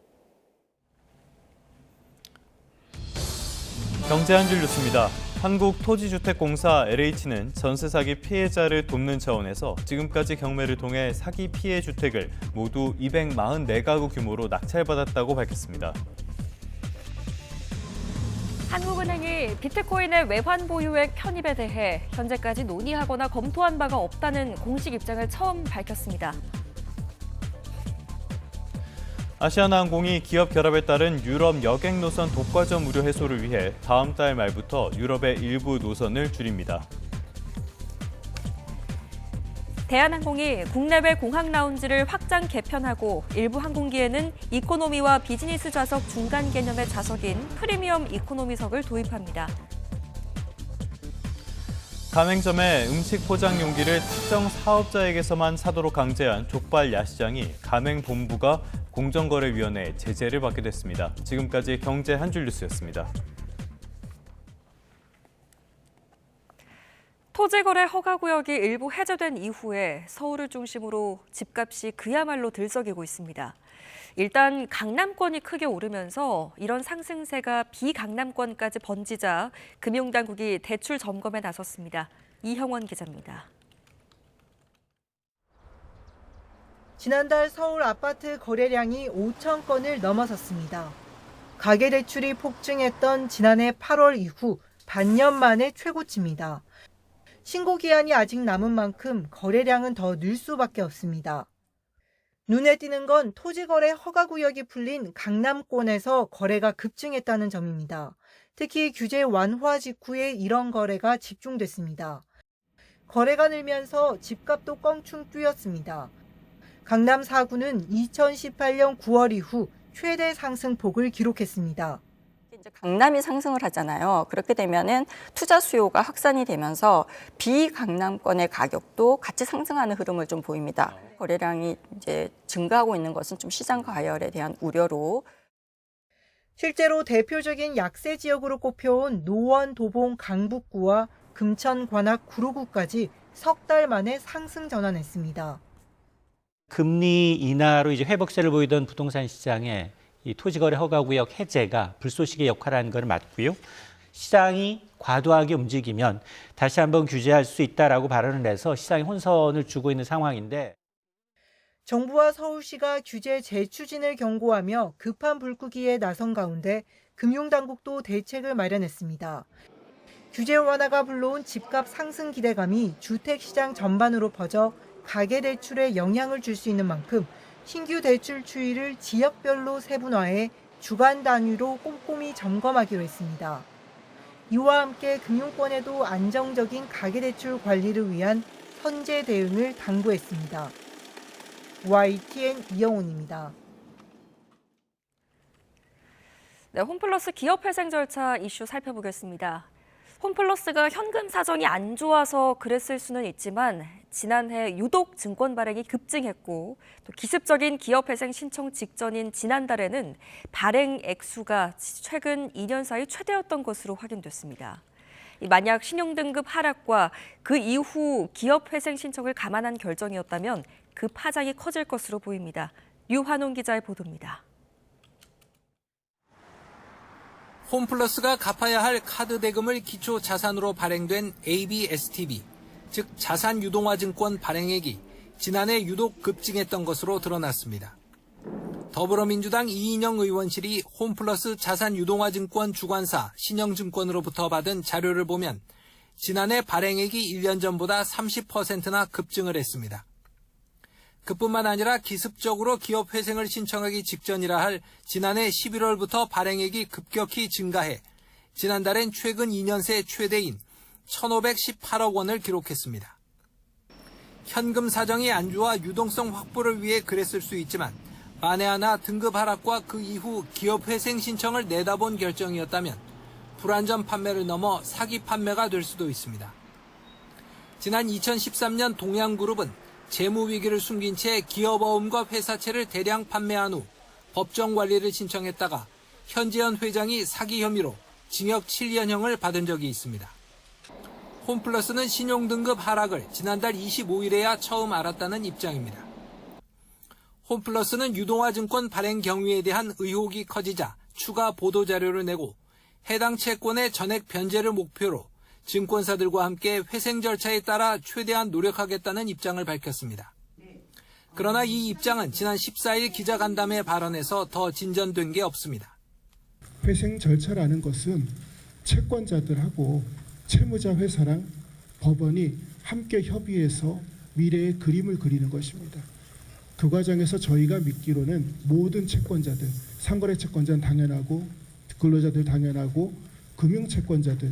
경제 한 줄 뉴스입니다. 한국토지주택공사 LH는 전세 사기 피해자를 돕는 차원에서 지금까지 경매를 통해 사기 피해 주택을 모두 244가구 규모로 낙찰받았다고 밝혔습니다. 한국은행이 비트코인의 외환 보유액 편입에 대해 현재까지 논의하거나 검토한 바가 없다는 공식 입장을 처음 밝혔습니다. 아시아나항공이 기업 결합에 따른 유럽 여객 노선 독과점 우려 해소를 위해 다음 달 말부터 유럽의 일부 노선을 줄입니다. 대한항공이 국내외 공항 라운지를 확장 개편하고 일부 항공기에는 이코노미와 비즈니스 좌석 중간 개념의 좌석인 프리미엄 이코노미석을 도입합니다. 가맹점에 음식 포장 용기를 특정 사업자에게서만 사도록 강제한 족발 야시장이 가맹본부가 공정거래위원회에 제재를 받게 됐습니다. 지금까지 경제 한 줄 뉴스였습니다. 토지거래 허가구역이 일부 해제된 이후에 서울을 중심으로 집값이 그야말로 들썩이고 있습니다. 일단 강남권이 크게 오르면서 이런 상승세가 비강남권까지 번지자 금융당국이 대출 점검에 나섰습니다. 이형원 기자입니다. 지난달 서울 아파트 거래량이 5천 건을 넘어섰습니다. 가계대출이 폭증했던 지난해 8월 이후 반년 만에 최고치입니다. 신고기한이 아직 남은 만큼 거래량은 더 늘 수밖에 없습니다. 눈에 띄는 건 토지거래 허가구역이 풀린 강남권에서 거래가 급증했다는 점입니다. 특히 규제 완화 직후에 이런 거래가 집중됐습니다. 거래가 늘면서 집값도 껑충 뛰었습니다. 강남 4구는 2018년 9월 이후 최대 상승폭을 기록했습니다. 이제 강남이 상승을 하잖아요. 그렇게 되면은 투자 수요가 확산이 되면서 비강남권의 가격도 같이 상승하는 흐름을 좀 보입니다. 거래량이 이제 증가하고 있는 것은 좀 시장 과열에 대한 우려로. 실제로 대표적인 약세 지역으로 꼽혀온 노원, 도봉, 강북구와 금천, 관악, 구로구까지 석 달 만에 상승 전환했습니다. 금리 인하로 이제 회복세를 보이던 부동산 시장에 이 토지거래 허가구역 해제가 불쏘시개 역할하는 건 맞고요. 시장이 과도하게 움직이면 다시 한번 규제할 수 있다라고 발언을 해서 시장에 혼선을 주고 있는 상황인데. 정부와 서울시가 규제 재추진을 경고하며 급한 불구기에 나선 가운데 금융당국도 대책을 마련했습니다. 규제 완화가 불러온 집값 상승 기대감이 주택시장 전반으로 퍼져 가계대출에 영향을 줄 수 있는 만큼 신규 대출 추이를 지역별로 세분화해 주간 단위로 꼼꼼히 점검하기로 했습니다. 이와 함께 금융권에도 안정적인 가계대출 관리를 위한 선제 대응을 당부했습니다. YTN 이영훈입니다. 네, 홈플러스 기업회생 절차 이슈 살펴보겠습니다. 홈플러스가 현금 사정이 안 좋아서 그랬을 수는 있지만 지난해 유독 증권 발행이 급증했고 또 기습적인 기업회생 신청 직전인 지난달에는 발행 액수가 최근 2년 사이 최대였던 것으로 확인됐습니다. 만약 신용등급 하락과 그 이후 기업회생 신청을 감안한 결정이었다면 그 파장이 커질 것으로 보입니다. 류환홍 기자의 보도입니다. 홈플러스가 갚아야 할 카드 대금을 기초 자산으로 발행된 ABSTB, 즉 자산유동화증권 발행액이 지난해 유독 급증했던 것으로 드러났습니다. 더불어민주당 이인영 의원실이 홈플러스 자산유동화증권 주관사 신영증권으로부터 받은 자료를 보면 지난해 발행액이 1년 전보다 30%나 급증을 했습니다. 그뿐만 아니라 기습적으로 기업 회생을 신청하기 직전이라 할 지난해 11월부터 발행액이 급격히 증가해 지난달엔 최근 2년 새 최대인 1,518억 원을 기록했습니다. 현금 사정이 안 좋아 유동성 확보를 위해 그랬을 수 있지만 만에 하나 등급 하락과 그 이후 기업 회생 신청을 내다본 결정이었다면 불안전 판매를 넘어 사기 판매가 될 수도 있습니다. 지난 2013년 동양그룹은 재무 위기를 숨긴 채 기업어음과 회사채를 대량 판매한 후 법정 관리를 신청했다가 현재현 회장이 사기 혐의로 징역 7년형을 받은 적이 있습니다. 홈플러스는 신용등급 하락을 지난달 25일에야 처음 알았다는 입장입니다. 홈플러스는 유동화증권 발행 경위에 대한 의혹이 커지자 추가 보도자료를 내고 해당 채권의 전액 변제를 목표로 증권사들과 함께 회생 절차에 따라 최대한 노력하겠다는 입장을 밝혔습니다. 그러나 이 입장은 지난 14일 기자간담회 발언에서 더 진전된 게 없습니다. 회생 절차라는 것은 채권자들하고 채무자 회사랑 법원이 함께 협의해서 미래의 그림을 그리는 것입니다. 그 과정에서 저희가 믿기로는 모든 채권자들, 상거래 채권자는 당연하고 근로자들 당연하고 금융채권자들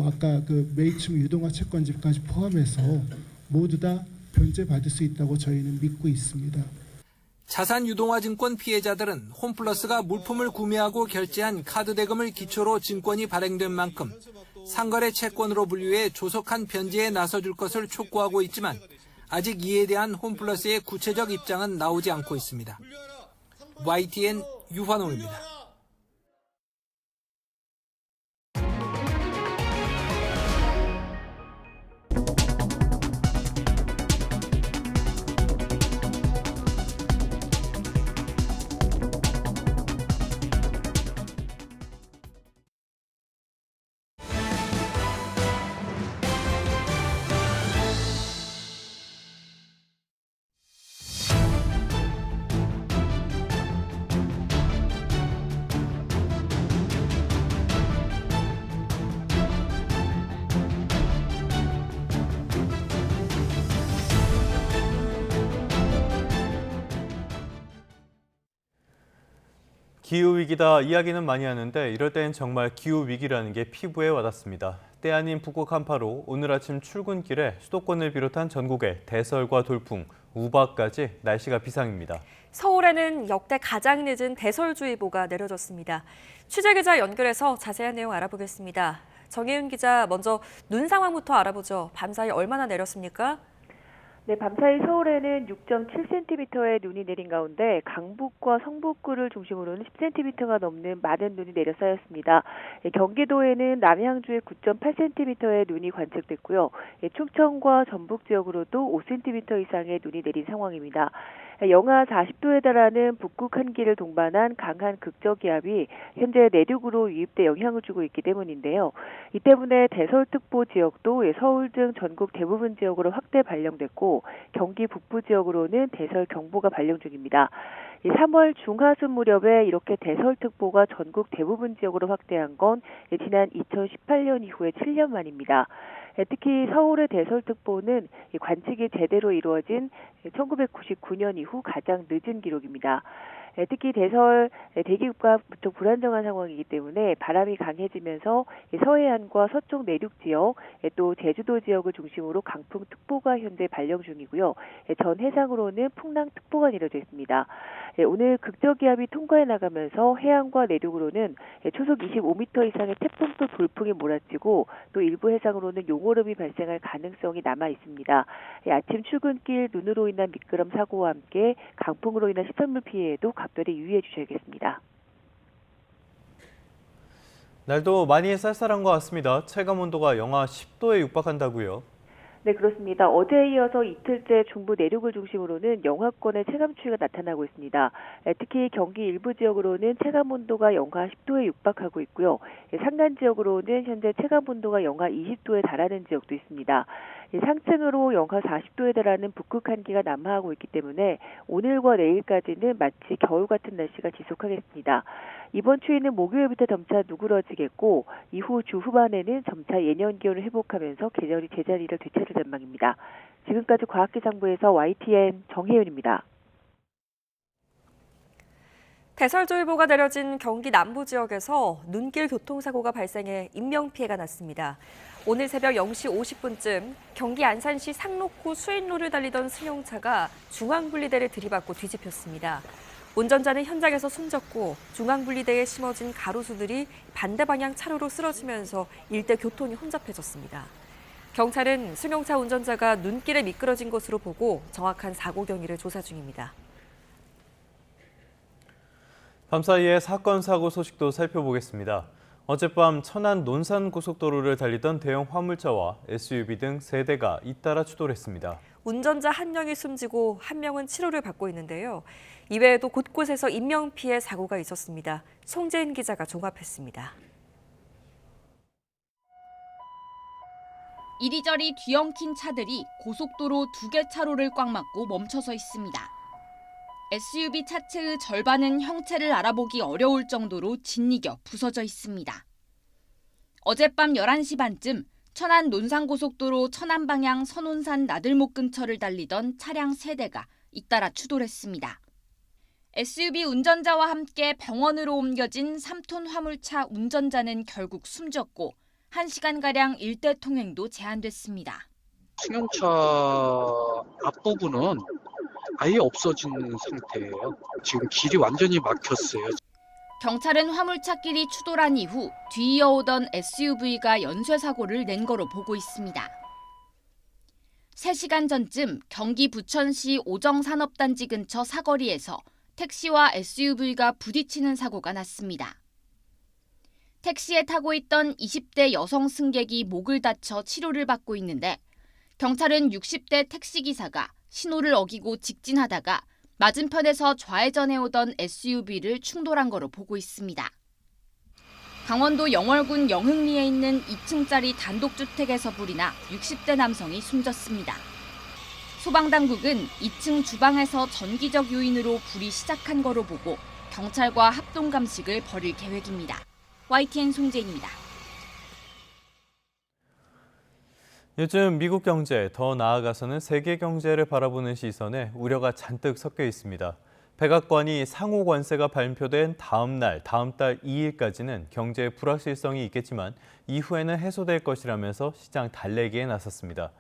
아까 그 매입층 유동화 채권자까지 포함해서 모두 다 변제받을 수 있다고 저희는 믿고 있습니다. 자산유동화증권 피해자들은 홈플러스가 물품을 구매하고 결제한 카드 대금을 기초로 증권이 발행된 만큼 상거래 채권으로 분류해 조속한 변제에 나서줄 것을 촉구하고 있지만 아직 이에 대한 홈플러스의 구체적 입장은 나오지 않고 있습니다. YTN 유환홍입니다. 기후위기다 이야기는 많이 하는데 이럴 땐 정말 기후위기라는 게 피부에 와닿습니다. 때 아닌 북극 한파로 오늘 아침 출근길에 수도권을 비롯한 전국에 대설과 돌풍, 우박까지 날씨가 비상입니다. 서울에는 역대 가장 늦은 대설주의보가 내려졌습니다. 취재기자 연결해서 자세한 내용 알아보겠습니다. 정혜윤 기자, 먼저 눈 상황부터 알아보죠. 밤사이 얼마나 내렸습니까? 네, 밤사이 서울에는 6.7cm의 눈이 내린 가운데 강북과 성북구를 중심으로는 10cm가 넘는 많은 눈이 내려 쌓였습니다. 경기도에는 남양주에 9.8cm의 눈이 관측됐고요. 충청과 전북 지역으로도 5cm 이상의 눈이 내린 상황입니다. 영하 40도에 달하는 북극 한기를 동반한 강한 극저기압이 현재 내륙으로 유입돼 영향을 주고 있기 때문인데요. 이 때문에 대설특보 지역도 서울 등 전국 대부분 지역으로 확대 발령됐고 경기 북부 지역으로는 대설경보가 발령 중입니다. 3월 중하순 무렵에 이렇게 대설특보가 전국 대부분 지역으로 확대한 건 지난 2018년 이후에 7년 만입니다. 특히 서울의 대설특보는 관측이 제대로 이루어진 1999년 이후 가장 늦은 기록입니다. 특히 대설 대기가 무척 불안정한 상황이기 때문에 바람이 강해지면서 서해안과 서쪽 내륙 지역, 또 제주도 지역을 중심으로 강풍특보가 현재 발령 중이고요. 전 해상으로는 풍랑특보가 내려져 있습니다. 오늘 극저기압이 통과해 나가면서 해안과 내륙으로는 초속 25m 이상의 태풍 또 돌풍이 몰아치고 또 일부 해상으로는 용오름이 발생할 가능성이 남아 있습니다. 아침 출근길 눈으로 인한 미끄럼 사고와 함께 강풍으로 인한 시설물 피해에도 각별히 유의해 주셔야겠습니다. 날도 많이 쌀쌀한 것 같습니다. 체감온도가 영하 10도에 육박한다고요? 네, 그렇습니다. 어제에 이어서 이틀째 중부 내륙을 중심으로는 영하권의 체감추위가 나타나고 있습니다. 특히 경기 일부 지역으로는 체감온도가 영하 10도에 육박하고 있고요. 산간 지역으로는 현재 체감온도가 영하 20도에 달하는 지역도 있습니다. 상층으로 영하 40도에 달하는 북극 한기가 남하하고 있기 때문에 오늘과 내일까지는 마치 겨울 같은 날씨가 지속하겠습니다. 이번 추위는 목요일부터 점차 누그러지겠고 이후 주 후반에는 점차 예년 기온을 회복하면서 계절이 제자리를 되찾을 전망입니다. 지금까지 과학기상부에서 YTN 정혜윤입니다. 대설주의보가 내려진 경기 남부 지역에서 눈길 교통사고가 발생해 인명피해가 났습니다. 오늘 새벽 0시 50분쯤 경기 안산시 상록구 수인로를 달리던 승용차가 중앙분리대를 들이받고 뒤집혔습니다. 운전자는 현장에서 숨졌고 중앙분리대에 심어진 가로수들이 반대 방향 차로로 쓰러지면서 일대 교통이 혼잡해졌습니다. 경찰은 승용차 운전자가 눈길에 미끄러진 것으로 보고 정확한 사고 경위를 조사 중입니다. 밤사이에 사건 사고 소식도 살펴보겠습니다. 어젯밤 천안 논산고속도로를 달리던 대형 화물차와 SUV 등 3대가 잇따라 추돌했습니다. 운전자 1명이 숨지고 1명은 치료를 받고 있는데요. 이외에도 곳곳에서 인명피해 사고가 있었습니다. 송재인 기자가 종합했습니다. 이리저리 뒤엉킨 차들이 고속도로 2개 차로를 꽉 막고 멈춰서 있습니다. SUV 차체의 절반은 형체를 알아보기 어려울 정도로 짓이겨 부서져 있습니다. 어젯밤 11시 반쯤 천안 논산고속도로 천안 방향 선온산 나들목 근처를 달리던 차량 3대가 잇따라 추돌했습니다. SUV 운전자와 함께 병원으로 옮겨진 3톤 화물차 운전자는 결국 숨졌고 1시간가량 일대 통행도 제한됐습니다. 승용차 앞부분은 아예 없어진 상태예요. 지금 길이 완전히 막혔어요. 경찰은 화물차끼리 추돌한 이후 뒤이어오던 SUV가 연쇄사고를 낸 거로 보고 있습니다. 3시간 전쯤 경기 부천시 오정산업단지 근처 사거리에서 택시와 SUV가 부딪히는 사고가 났습니다. 택시에 타고 있던 20대 여성 승객이 목을 다쳐 치료를 받고 있는데 경찰은 60대 택시기사가 신호를 어기고 직진하다가 맞은편에서 좌회전해 오던 SUV를 충돌한 거로 보고 있습니다. 강원도 영월군 영흥리에 있는 2층짜리 단독주택에서 불이 나 60대 남성이 숨졌습니다. 소방당국은 2층 주방에서 전기적 요인으로 불이 시작한 거로 보고 경찰과 합동감식을 벌일 계획입니다. YTN 송재인입니다. 요즘 미국 경제, 더 나아가서는 세계 경제를 바라보는 시선에 우려가 잔뜩 섞여 있습니다. 백악관이 상호 관세가 발표된 다음 달 2일까지는 경제의 불확실성이 있겠지만 이후에는 해소될 것이라면서 시장 달래기에 나섰습니다.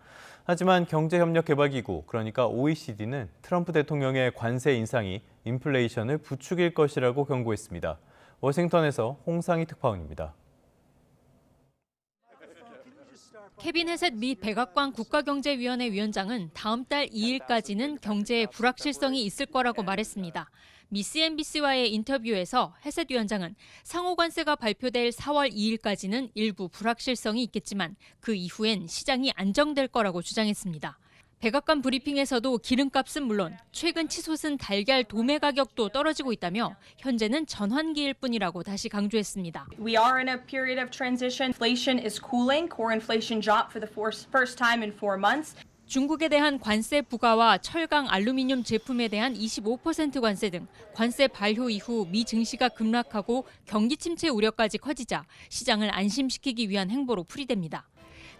하지만 경제협력개발기구, 그러니까 OECD는 트럼프 대통령의 관세 인상이 인플레이션을 부추길 것이라고 경고했습니다. 워싱턴에서 홍상희 특파원입니다. 케빈 헤셋 미 백악관 국가경제위원회 위원장은 다음 달 2일까지는 경제에 불확실성이 있을 거라고 말했습니다. 미 CNBC와의 인터뷰에서 헤셋 위원장은 상호관세가 발표될 4월 2일까지는 일부 불확실성이 있겠지만 그 이후엔 시장이 안정될 거라고 주장했습니다. 백악관 브리핑에서도 기름값은 물론 최근 치솟은 달걀 도매 가격도 떨어지고 있다며 현재는 전환기일 뿐이라고 다시 강조했습니다. We are in a period of transition. Inflation is cooling. Core inflation dropped for the first time in 4 months. 중국에 대한 관세 부과와 철강, 알루미늄 제품에 대한 25% 관세 등 관세 발효 이후 미 증시가 급락하고 경기 침체 우려까지 커지자 시장을 안심시키기 위한 행보로 풀이됩니다.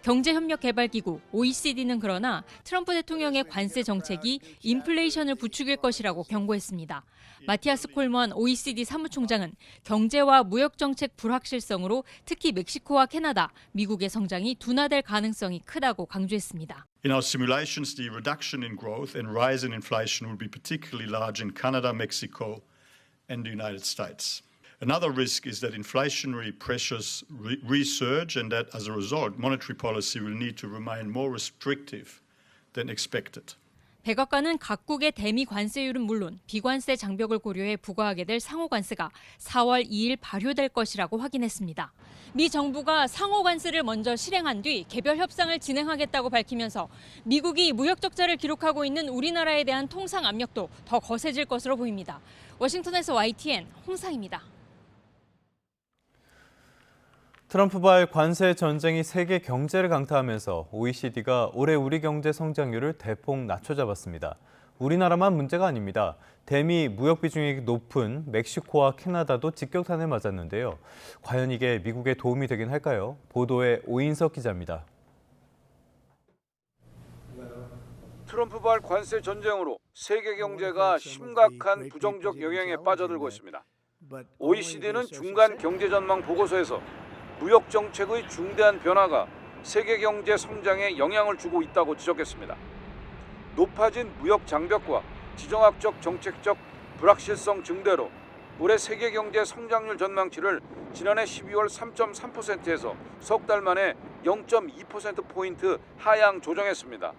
경제협력개발기구 OECD는 그러나 트럼프 대통령의 관세 정책이 인플레이션을 부추길 것이라고 경고했습니다. 마티아스 콜먼 OECD 사무총장은 경제와 무역정책 불확실성으로 특히 멕시코와 캐나다, 미국의 성장이 둔화될 가능성이 크다고 강조했습니다. In our simulations, the reduction in growth and rise in inflation will be particularly large in Canada, Mexico, and the United States. Another risk is that inflationary pressures resurge and that as a result, monetary policy will need to remain more restrictive than expected. 백악관은 각국의 대미 관세율은 물론 비관세 장벽을 고려해 부과하게 될 상호관세가 4월 2일 발효될 것이라고 확인했습니다. 미 정부가 상호관세를 먼저 실행한 뒤 개별 협상을 진행하겠다고 밝히면서 미국이 무역 적자를 기록하고 있는 우리나라에 대한 통상 압력도 더 거세질 것으로 보입니다. 워싱턴에서 YTN 홍상입니다. 트럼프발 관세 전쟁이 세계 경제를 강타하면서 OECD가 올해 우리 경제 성장률을 대폭 낮춰잡았습니다. 우리나라만 문제가 아닙니다. 대미 무역 비중이 높은 멕시코와 캐나다도 직격탄을 맞았는데요. 과연 이게 미국에 도움이 되긴 할까요? 보도에 오인석 기자입니다. 트럼프발 관세 전쟁으로 세계 경제가 심각한 부정적 영향에 빠져들고 있습니다. OECD는 중간 경제 전망 보고서에서 무역 정책의 중대한 변화가 세계 경제 성장에 영향을 주고 있다고 지적했습니다. 높아진 무역 장벽과 지정학적 정책적 불확실성 증대로 올해 세계 경제 성장률 전망치를 지난해 12월 3.3%에서 석 달 만에 0.2%포인트 하향 조정했습니다.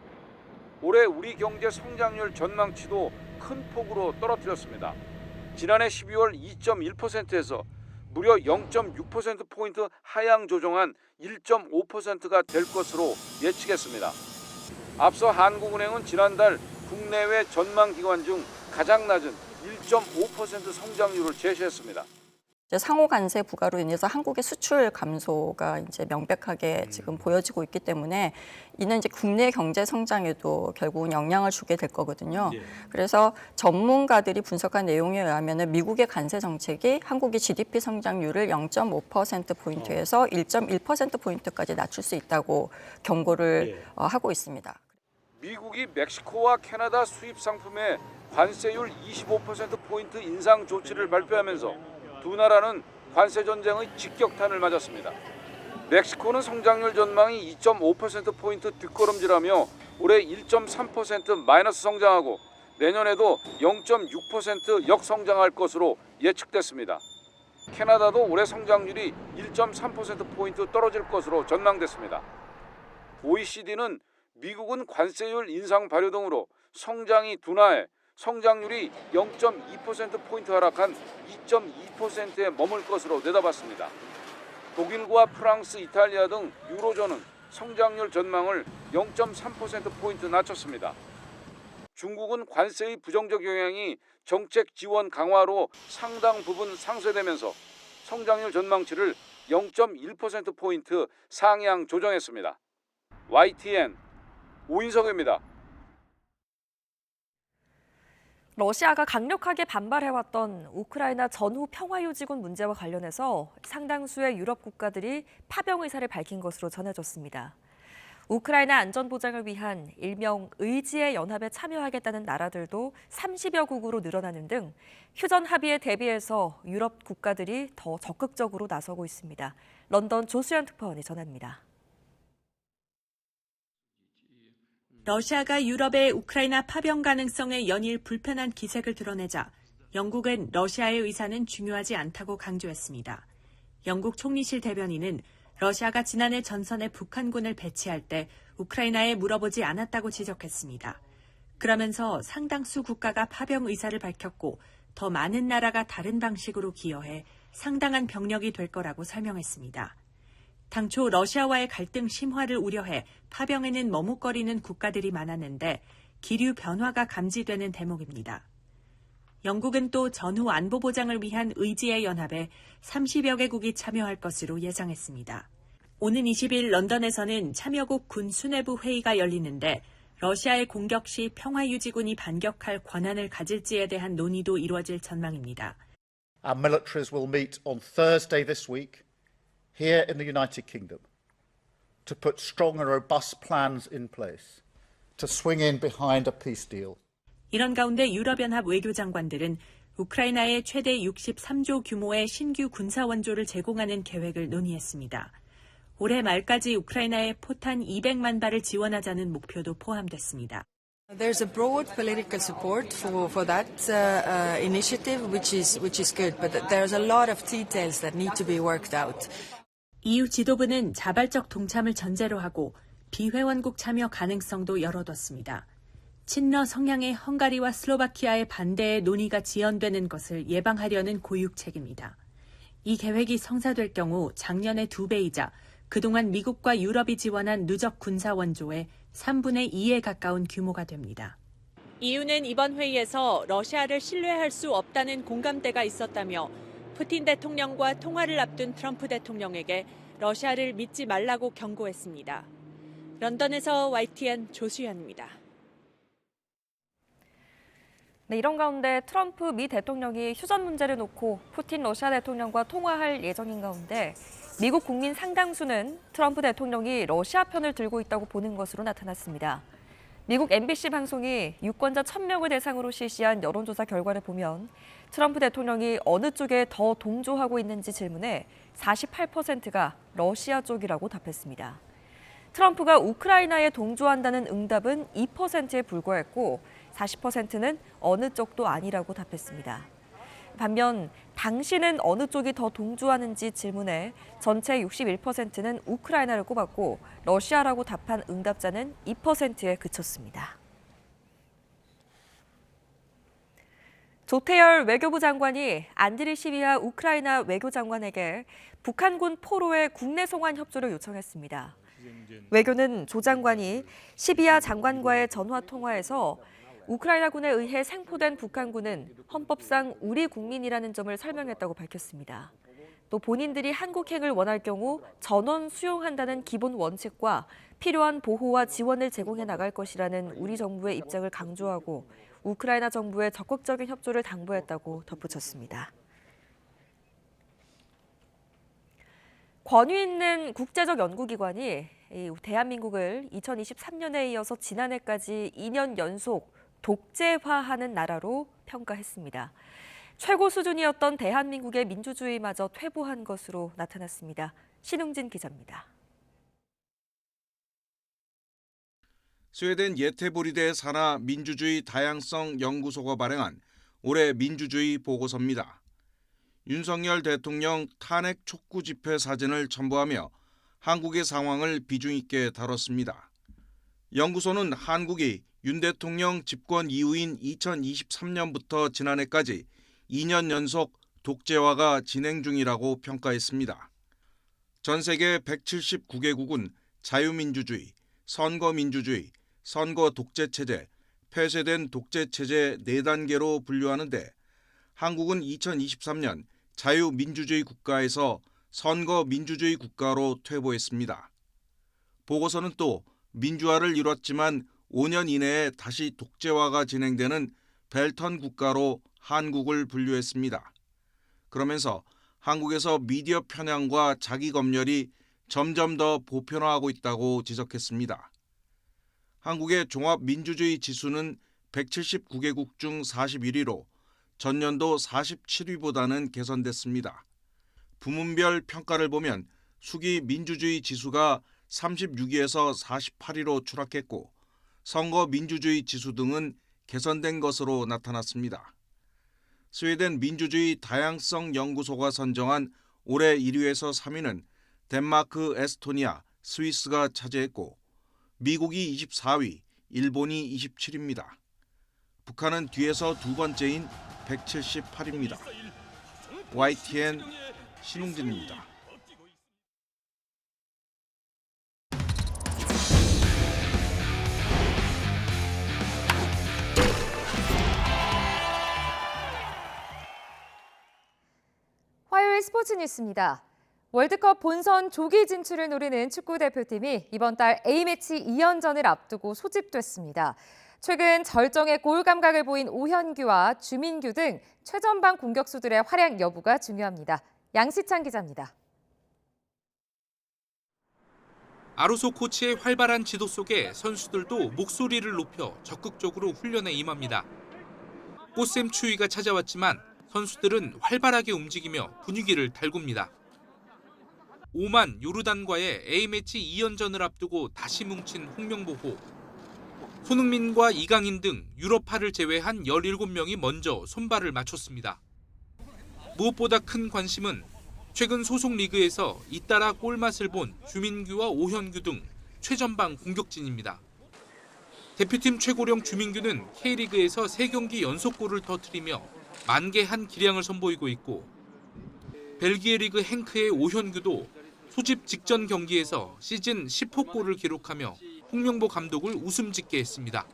올해 우리 경제 성장률 전망치도 큰 폭으로 떨어뜨렸습니다. 지난해 12월 2.1%에서 무려 0.6%포인트 하향 조정한 1.5%가 될 것으로 예측했습니다. 앞서 한국은행은 지난달 국내외 전망기관 중 가장 낮은 1.5% 성장률을 제시했습니다. 상호 관세 부과로 인해서 한국의 수출 감소가 이제 명백하게 지금 보여지고 있기 때문에 이는 이제 국내 경제 성장에도 결국은 영향을 주게 될 거거든요. 그래서 전문가들이 분석한 내용에 의하면 미국의 관세 정책이 한국의 GDP 성장률을 0.5%포인트에서 1.1%포인트까지 낮출 수 있다고 경고를 하고 있습니다. 미국이 멕시코와 캐나다 수입 상품의 관세율 25%포인트 인상 조치를 발표하면서 두 나라는 관세 전쟁의 직격탄을 맞았습니다. 멕시코는 성장률 전망이 2.5%포인트 뒷걸음질하며 올해 1.3% 마이너스 성장하고 내년에도 0.6% 역성장할 것으로 예측됐습니다. 캐나다도 올해 성장률이 1.3%포인트 떨어질 것으로 전망됐습니다. OECD는 미국은 관세율 인상 발효 등으로 성장이 둔화해 성장률이 0.2%포인트 하락한 2.2%에 머물 것으로 내다봤습니다. 독일과 프랑스, 이탈리아 등 유로존은 성장률 전망을 0.3%포인트 낮췄습니다. 중국은 관세의 부정적 영향이 정책 지원 강화로 상당 부분 상쇄되면서 성장률 전망치를 0.1%포인트 상향 조정했습니다. YTN 오인석입니다. 러시아가 강력하게 반발해왔던 우크라이나 전후 평화유지군 문제와 관련해서 상당수의 유럽 국가들이 파병 의사를 밝힌 것으로 전해졌습니다. 우크라이나 안전 보장을 위한 일명 의지의 연합에 참여하겠다는 나라들도 30여국으로 늘어나는 등 휴전 합의에 대비해서 유럽 국가들이 더 적극적으로 나서고 있습니다. 런던 조수연 특파원이 전합니다. 러시아가 유럽의 우크라이나 파병 가능성에 연일 불편한 기색을 드러내자 영국은 러시아의 의사는 중요하지 않다고 강조했습니다. 영국 총리실 대변인은 러시아가 지난해 전선에 북한군을 배치할 때 우크라이나에 물어보지 않았다고 지적했습니다. 그러면서 상당수 국가가 파병 의사를 밝혔고 더 많은 나라가 다른 방식으로 기여해 상당한 병력이 될 거라고 설명했습니다. 당초 러시아와의 갈등 심화를 우려해 파병에는 머뭇거리는 국가들이 많았는데 기류 변화가 감지되는 대목입니다. 영국은 또 전후 안보 보장을 위한 의지의 연합에 30여 개국이 참여할 것으로 예상했습니다. 오는 20일 런던에서는 참여국 군 수뇌부 회의가 열리는데 러시아의 공격 시 평화유지군이 반격할 권한을 가질지에 대한 논의도 이루어질 전망입니다. Our militaries will meet on Thursday this week here in the United Kingdom to put strong and robust plans in place to swing in behind a peace deal. 이런 가운데 유럽연합 외교장관들은 우크라이나에 최대 63조 규모의 신규 군사 원조를 제공하는 계획을 논의했습니다. 올해 말까지 우크라이나에 포탄 200만 발을 지원하자는 목표도 포함됐습니다. There's a broad political support for that initiative, which is good, but there's a lot of details that need to be worked out. EU 지도부는 자발적 동참을 전제로 하고 비회원국 참여 가능성도 열어뒀습니다. 친러 성향의 헝가리와 슬로바키아의 반대에 논의가 지연되는 것을 예방하려는 고육책입니다. 이 계획이 성사될 경우 작년의 2배이자 그동안 미국과 유럽이 지원한 누적 군사 원조의 3분의 2에 가까운 규모가 됩니다. EU는 이번 회의에서 러시아를 신뢰할 수 없다는 공감대가 있었다며 푸틴 대통령과 통화를 앞둔 트럼프 대통령에게 러시아를 믿지 말라고 경고했습니다. 런던에서 YTN 조수연입니다. 네, 이런 가운데 트럼프 미 대통령이 휴전 문제를 놓고 푸틴 러시아 대통령과 통화할 예정인 가운데 미국 국민 상당수는 트럼프 대통령이 러시아 편을 들고 있다고 보는 것으로 나타났습니다. 미국 MBC 방송이 유권자 1,000명을 대상으로 실시한 여론조사 결과를 보면 트럼프 대통령이 어느 쪽에 더 동조하고 있는지 질문에 48%가 러시아 쪽이라고 답했습니다. 트럼프가 우크라이나에 동조한다는 응답은 2%에 불과했고 40%는 어느 쪽도 아니라고 답했습니다. 반면 당신은 어느 쪽이 더 동조하는지 질문에 전체 61%는 우크라이나를 꼽았고 러시아라고 답한 응답자는 2%에 그쳤습니다. 조태열 외교부 장관이 안드리 시비아 우크라이나 외교장관에게 북한군 포로의 국내 송환 협조를 요청했습니다. 외교는 조 장관이 시비아 장관과의 전화 통화에서 우크라이나군에 의해 생포된 북한군은 헌법상 우리 국민이라는 점을 설명했다고 밝혔습니다. 또 본인들이 한국행을 원할 경우 전원 수용한다는 기본 원칙과 필요한 보호와 지원을 제공해 나갈 것이라는 우리 정부의 입장을 강조하고 우크라이나 정부의 적극적인 협조를 당부했다고 덧붙였습니다. 권위 있는 국제적 연구기관이 대한민국을 2023년에 이어서 지난해까지 2년 연속 독재화하는 나라로 평가했습니다. 최고 수준이었던 대한민국의 민주주의마저 퇴보한 것으로 나타났습니다. 신웅진 기자입니다. 스웨덴 예테보리대 산하 민주주의 다양성 연구소가 발행한 올해 민주주의 보고서입니다. 윤석열 대통령 탄핵 촉구 집회 사진을 첨부하며 한국의 상황을 비중 있게 다뤘습니다. 연구소는 한국이 윤 대통령 집권 이후인 2023년부터 지난해까지 2년 연속 독재화가 진행 중이라고 평가했습니다. 전 세계 179개국은 자유민주주의, 선거민주주의, 선거 독재체제, 폐쇄된 독재체제 4단계로 분류하는데 한국은 2023년 자유민주주의 국가에서 선거민주주의 국가로 퇴보했습니다. 보고서는 또 민주화를 이뤘지만 5년 이내에 다시 독재화가 진행되는 벨턴 국가로 한국을 분류했습니다. 그러면서 한국에서 미디어 편향과 자기 검열이 점점 더 보편화하고 있다고 지적했습니다. 한국의 종합민주주의 지수는 179개국 중 41위로 전년도 47위보다는 개선됐습니다. 부문별 평가를 보면 수기 민주주의 지수가 36위에서 48위로 추락했고 선거 민주주의 지수 등은 개선된 것으로 나타났습니다. 스웨덴 민주주의 다양성 연구소가 선정한 올해 1위에서 3위는 덴마크, 에스토니아, 스위스가 차지했고 미국이 24위, 일본이 27위입니다. 북한은 뒤에서 두 번째인 178위입니다. YTN 신웅진입니다. 화요일 스포츠 뉴스입니다. 월드컵 본선 조기 진출을 노리는 축구 대표팀이 이번 달 A매치 2연전을 앞두고 소집됐습니다. 최근 절정의 골 감각을 보인 오현규와 주민규 등 최전방 공격수들의 활약 여부가 중요합니다. 양시창 기자입니다. 아루소 코치의 활발한 지도 속에 선수들도 목소리를 높여 적극적으로 훈련에 임합니다. 꽃샘 추위가 찾아왔지만 선수들은 활발하게 움직이며 분위기를 달굽니다. 오만 요르단과의 A매치 2연전을 앞두고 다시 뭉친 홍명보호. 손흥민과 이강인 등 유럽파를 제외한 17명이 먼저 손발을 맞췄습니다. 무엇보다 큰 관심은 최근 소속 리그에서 잇따라 골맛을 본 주민규와 오현규 등 최전방 공격진입니다. 대표팀 최고령 주민규는 K리그에서 3경기 연속골을 터뜨리며 만개한 기량을 선보이고 있고 벨기에 리그 행크의 오현규도 소집 직전 경기에서 시즌 10호 골을 기록하며 홍명보 감독을 웃음 짓게 했습니다.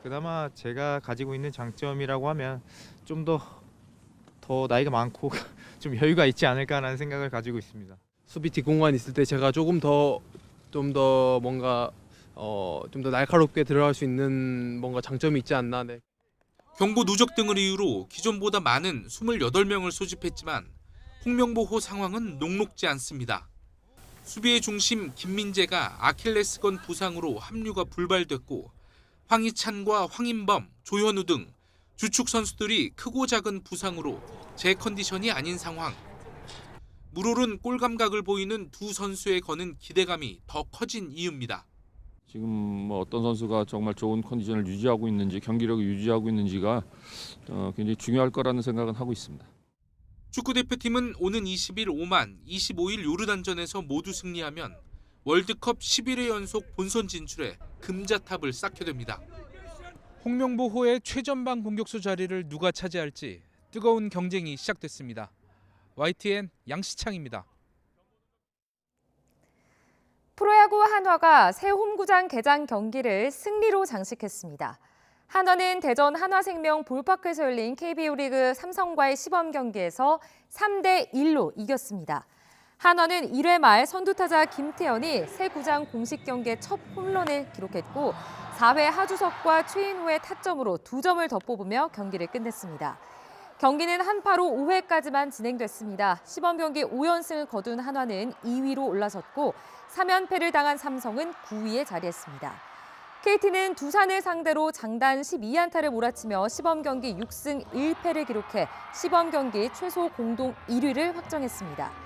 그나마 제가 가지고 있는 장점이라고 하면 좀 더 나이가 많고 좀 여유가 있지 않을까라는 생각을 가지고 있습니다. 수비팀 공간 있을 때 제가 좀 더 뭔가 좀 더 날카롭게 들어갈 수 있는 뭔가 장점이 있지 않나. 네. 경고 누적 등을 이유로 기존보다 많은 28명을 소집했지만 홍명보호 상황은 녹록지 않습니다. 수비의 중심 김민재가 아킬레스건 부상으로 합류가 불발됐고 황희찬과 황인범, 조현우 등 주축 선수들이 크고 작은 부상으로 제 컨디션이 아닌 상황. 물오른 골 감각을 보이는 두 선수에 거는 기대감이 더 커진 이유입니다. 지금 뭐 어떤 선수가 정말 좋은 컨디션을 유지하고 있는지, 경기력을 유지하고 있는지가 굉장히 중요할 거라는 생각은 하고 있습니다. 축구대표팀은 오는 20일 오만, 25일 요르단전에서 모두 승리하면 월드컵 11회 연속 본선 진출에 금자탑을 쌓게 됩니다. 홍명보호의 최전방 공격수 자리를 누가 차지할지 뜨거운 경쟁이 시작됐습니다. YTN 양시창입니다. 프로야구 한화가 새 홈구장 개장 경기를 승리로 장식했습니다. 한화는 대전 한화생명 볼파크에서 열린 KBO 리그 삼성과의 시범 경기에서 3대1로 이겼습니다. 한화는 1회 말 선두타자 김태현이 새 구장 공식 경기의 첫 홈런을 기록했고 4회 하주석과 최인호의 타점으로 2점을 더 뽑으며 경기를 끝냈습니다. 경기는 한파로 5회까지만 진행됐습니다. 시범 경기 5연승을 거둔 한화는 2위로 올라섰고 3연패를 당한 삼성은 9위에 자리했습니다. KT는 두산을 상대로 장단 12안타를 몰아치며 시범 경기 6승 1패를 기록해 시범 경기 최소 공동 1위를 확정했습니다.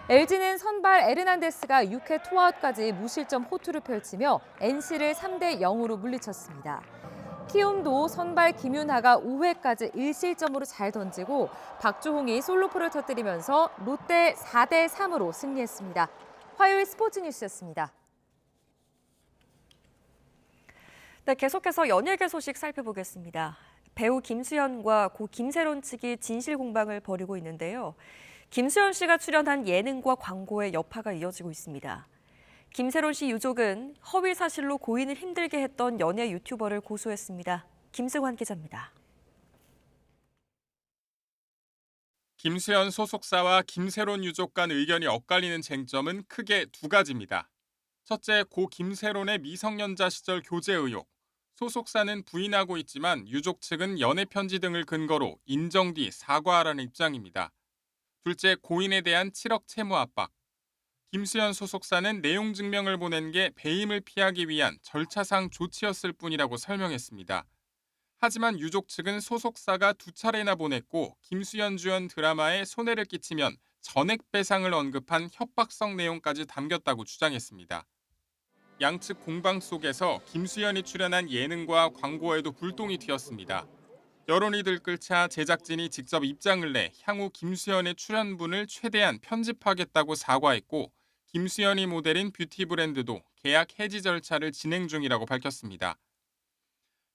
LG는 선발 에르난데스가 6회 투아웃까지 무실점 호투를 펼치며 NC를 3대0으로 물리쳤습니다. 키움도 선발 김윤하가 5회까지 1실점으로 잘 던지고 박주홍이 솔로포를 터뜨리면서 롯데 4대3으로 승리했습니다. 화요일 스포츠 뉴스였습니다. 네, 계속해서 연예계 소식 살펴보겠습니다. 배우 김수현과 고 김세론 측이 진실 공방을 벌이고 있는데요. 김수현 씨가 출연한 예능과 광고의 여파가 이어지고 있습니다. 김세론 씨 유족은 허위 사실로 고인을 힘들게 했던 연예 유튜버를 고소했습니다. 김승환 기자입니다. 김수현 소속사와 김세론 유족 간 의견이 엇갈리는 쟁점은 크게 두 가지입니다. 첫째, 고 김세론의 미성년자 시절 교제 의혹. 소속사는 부인하고 있지만 유족 측은 연애 편지 등을 근거로 인정 뒤 사과하라는 입장입니다. 둘째, 고인에 대한 7억 채무 압박. 김수현 소속사는 내용 증명을 보낸 게 배임을 피하기 위한 절차상 조치였을 뿐이라고 설명했습니다. 하지만 유족 측은 소속사가 2차례나 보냈고 김수현 주연 드라마에 손해를 끼치면 전액 배상을 언급한 협박성 내용까지 담겼다고 주장했습니다. 양측 공방 속에서 김수현이 출연한 예능과 광고에도 불똥이 튀었습니다. 여론이 들끓자 제작진이 직접 입장을 내 향후 김수현의 출연분을 최대한 편집하겠다고 사과했고 김수현이 모델인 뷰티 브랜드도 계약 해지 절차를 진행 중이라고 밝혔습니다.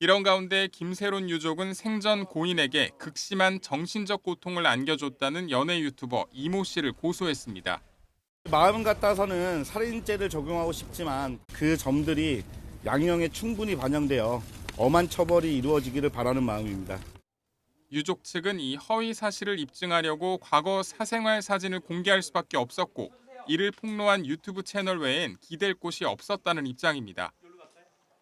이런 가운데 김세론 유족은 생전 고인에게 극심한 정신적 고통을 안겨줬다는 연예 유튜버 이모 씨를 고소했습니다. 마음 같아서는 살인죄를 적용하고 싶지만 그 점들이 양형에 충분히 반영되어 엄한 처벌이 이루어지기를 바라는 마음입니다. 유족 측은 이 허위 사실을 입증하려고 과거 사생활 사진을 공개할 수밖에 없었고 이를 폭로한 유튜브 채널 외엔 기댈 곳이 없었다는 입장입니다.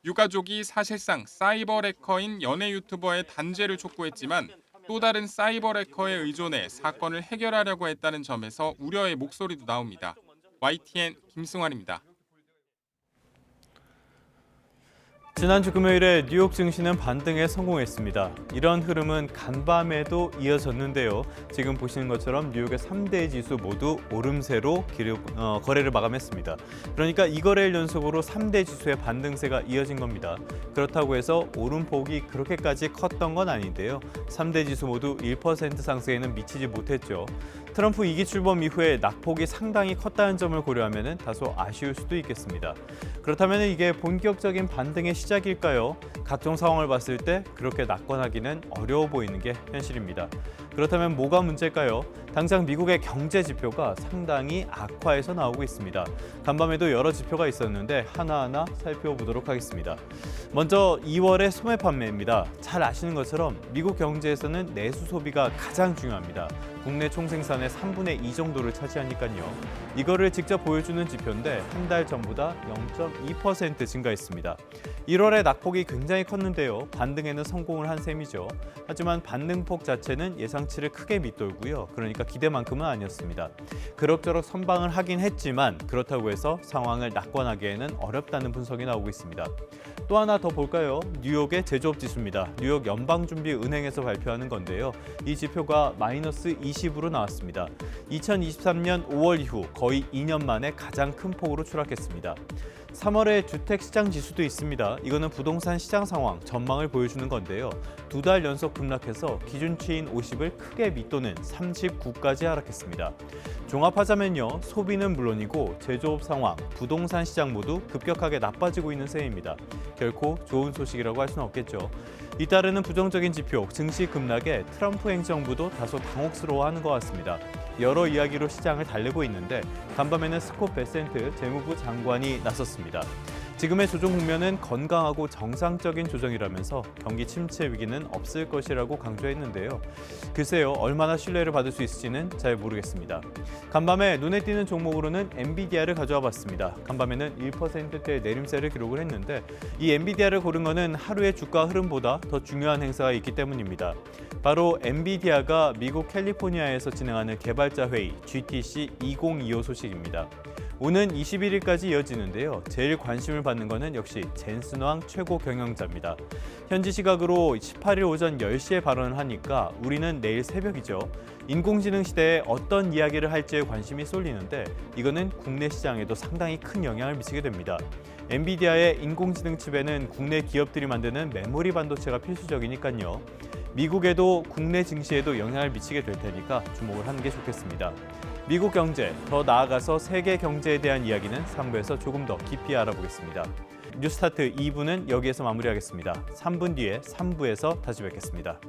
유가족이 사실상 사이버 해커인 연예 유튜버의 단죄를 촉구했지만 또 다른 사이버 해커에 의존해 사건을 해결하려고 했다는 점에서 우려의 목소리도 나옵니다. YTN 김승환입니다. 지난주 금요일에 뉴욕 증시는 반등에 성공했습니다. 이런 흐름은 간밤에도 이어졌는데요. 지금 보시는 것처럼 뉴욕의 3대 지수 모두 오름세로 거래를 마감했습니다. 그러니까 이 거래일 연속으로 3대 지수의 반등세가 이어진 겁니다. 그렇다고 해서 오름폭이 그렇게까지 컸던 건 아닌데요. 3대 지수 모두 1% 상승에는 미치지 못했죠. 트럼프 2기 출범 이후에 낙폭이 상당히 컸다는 점을 고려하면 다소 아쉬울 수도 있겠습니다. 그렇다면 이게 본격적인 반등의 시작일까요? 각종 상황을 봤을 때 그렇게 낙관하기는 어려워 보이는 게 현실입니다. 그렇다면 뭐가 문제일까요? 당장 미국의 경제 지표가 상당히 악화해서 나오고 있습니다. 간밤에도 여러 지표가 있었는데 하나하나 살펴보도록 하겠습니다. 먼저 2월의 소매 판매입니다. 잘 아시는 것처럼 미국 경제에서는 내수 소비가 가장 중요합니다. 국내 총생산의 3분의 2 정도를 차지하니까요. 이거를 직접 보여주는 지표인데 한 달 전보다 0.2% 증가했습니다. 1월에 낙폭이 굉장히 컸는데요. 반등에는 성공을 한 셈이죠. 하지만 반등폭 자체는 예상치를 크게 밑돌고요. 그러니까 기대만큼은 아니었습니다. 그럭저럭 선방을 하긴 했지만 그렇다고 해서 상황을 낙관하기에는 어렵다는 분석이 나오고 있습니다. 또 하나 더 볼까요? 뉴욕의 제조업 지수입니다. 뉴욕 연방준비은행에서 발표하는 건데요. 이 지표가 마이너스 20으로 나왔습니다. 2023년 5월 이후 거의 2년 만에 가장 큰 폭으로 추락했습니다. 3월에 주택시장 지수도 있습니다. 이거는 부동산 시장 상황, 전망을 보여주는 건데요. 2달 연속 급락해서 기준치인 50을 크게 밑도는 39까지 하락했습니다. 종합하자면요. 소비는 물론이고 제조업 상황, 부동산 시장 모두 급격하게 나빠지고 있는 셈입니다. 결코 좋은 소식이라고 할 수는 없겠죠. 잇따르는 부정적인 지표, 증시 급락에 트럼프 행정부도 다소 당혹스러워하는 것 같습니다. 여러 이야기로 시장을 달래고 있는데 간밤에는 스콧 베센트 재무부 장관이 나섰습니다. 지금의 조정 국면은 건강하고 정상적인 조정이라면서 경기 침체 위기는 없을 것이라고 강조했는데요. 글쎄요, 얼마나 신뢰를 받을 수 있을지는 잘 모르겠습니다. 간밤에 눈에 띄는 종목으로는 엔비디아를 가져와 봤습니다. 간밤에는 1%대 내림세를 기록을 했는데 이 엔비디아를 고른 것은 하루의 주가 흐름보다 더 중요한 행사가 있기 때문입니다. 바로 엔비디아가 미국 캘리포니아에서 진행하는 개발자 회의 GTC 2025 소식입니다. 오는 21일까지 이어지는데요. 제일 관심을 받는 것은 역시 젠슨 왕 최고 경영자입니다. 현지 시각으로 18일 오전 10시에 발언을 하니까 우리는 내일 새벽이죠. 인공지능 시대에 어떤 이야기를 할지에 관심이 쏠리는데 이거는 국내 시장에도 상당히 큰 영향을 미치게 됩니다. 엔비디아의 인공지능 칩에는 국내 기업들이 만드는 메모리 반도체가 필수적이니까요. 미국에도 국내 증시에도 영향을 미치게 될 테니까 주목을 하는 게 좋겠습니다. 미국 경제, 더 나아가서 세계 경제에 대한 이야기는 3부에서 조금 더 깊이 알아보겠습니다. 뉴스타트 2부는 여기에서 마무리하겠습니다. 3분 뒤에 3부에서 다시 뵙겠습니다.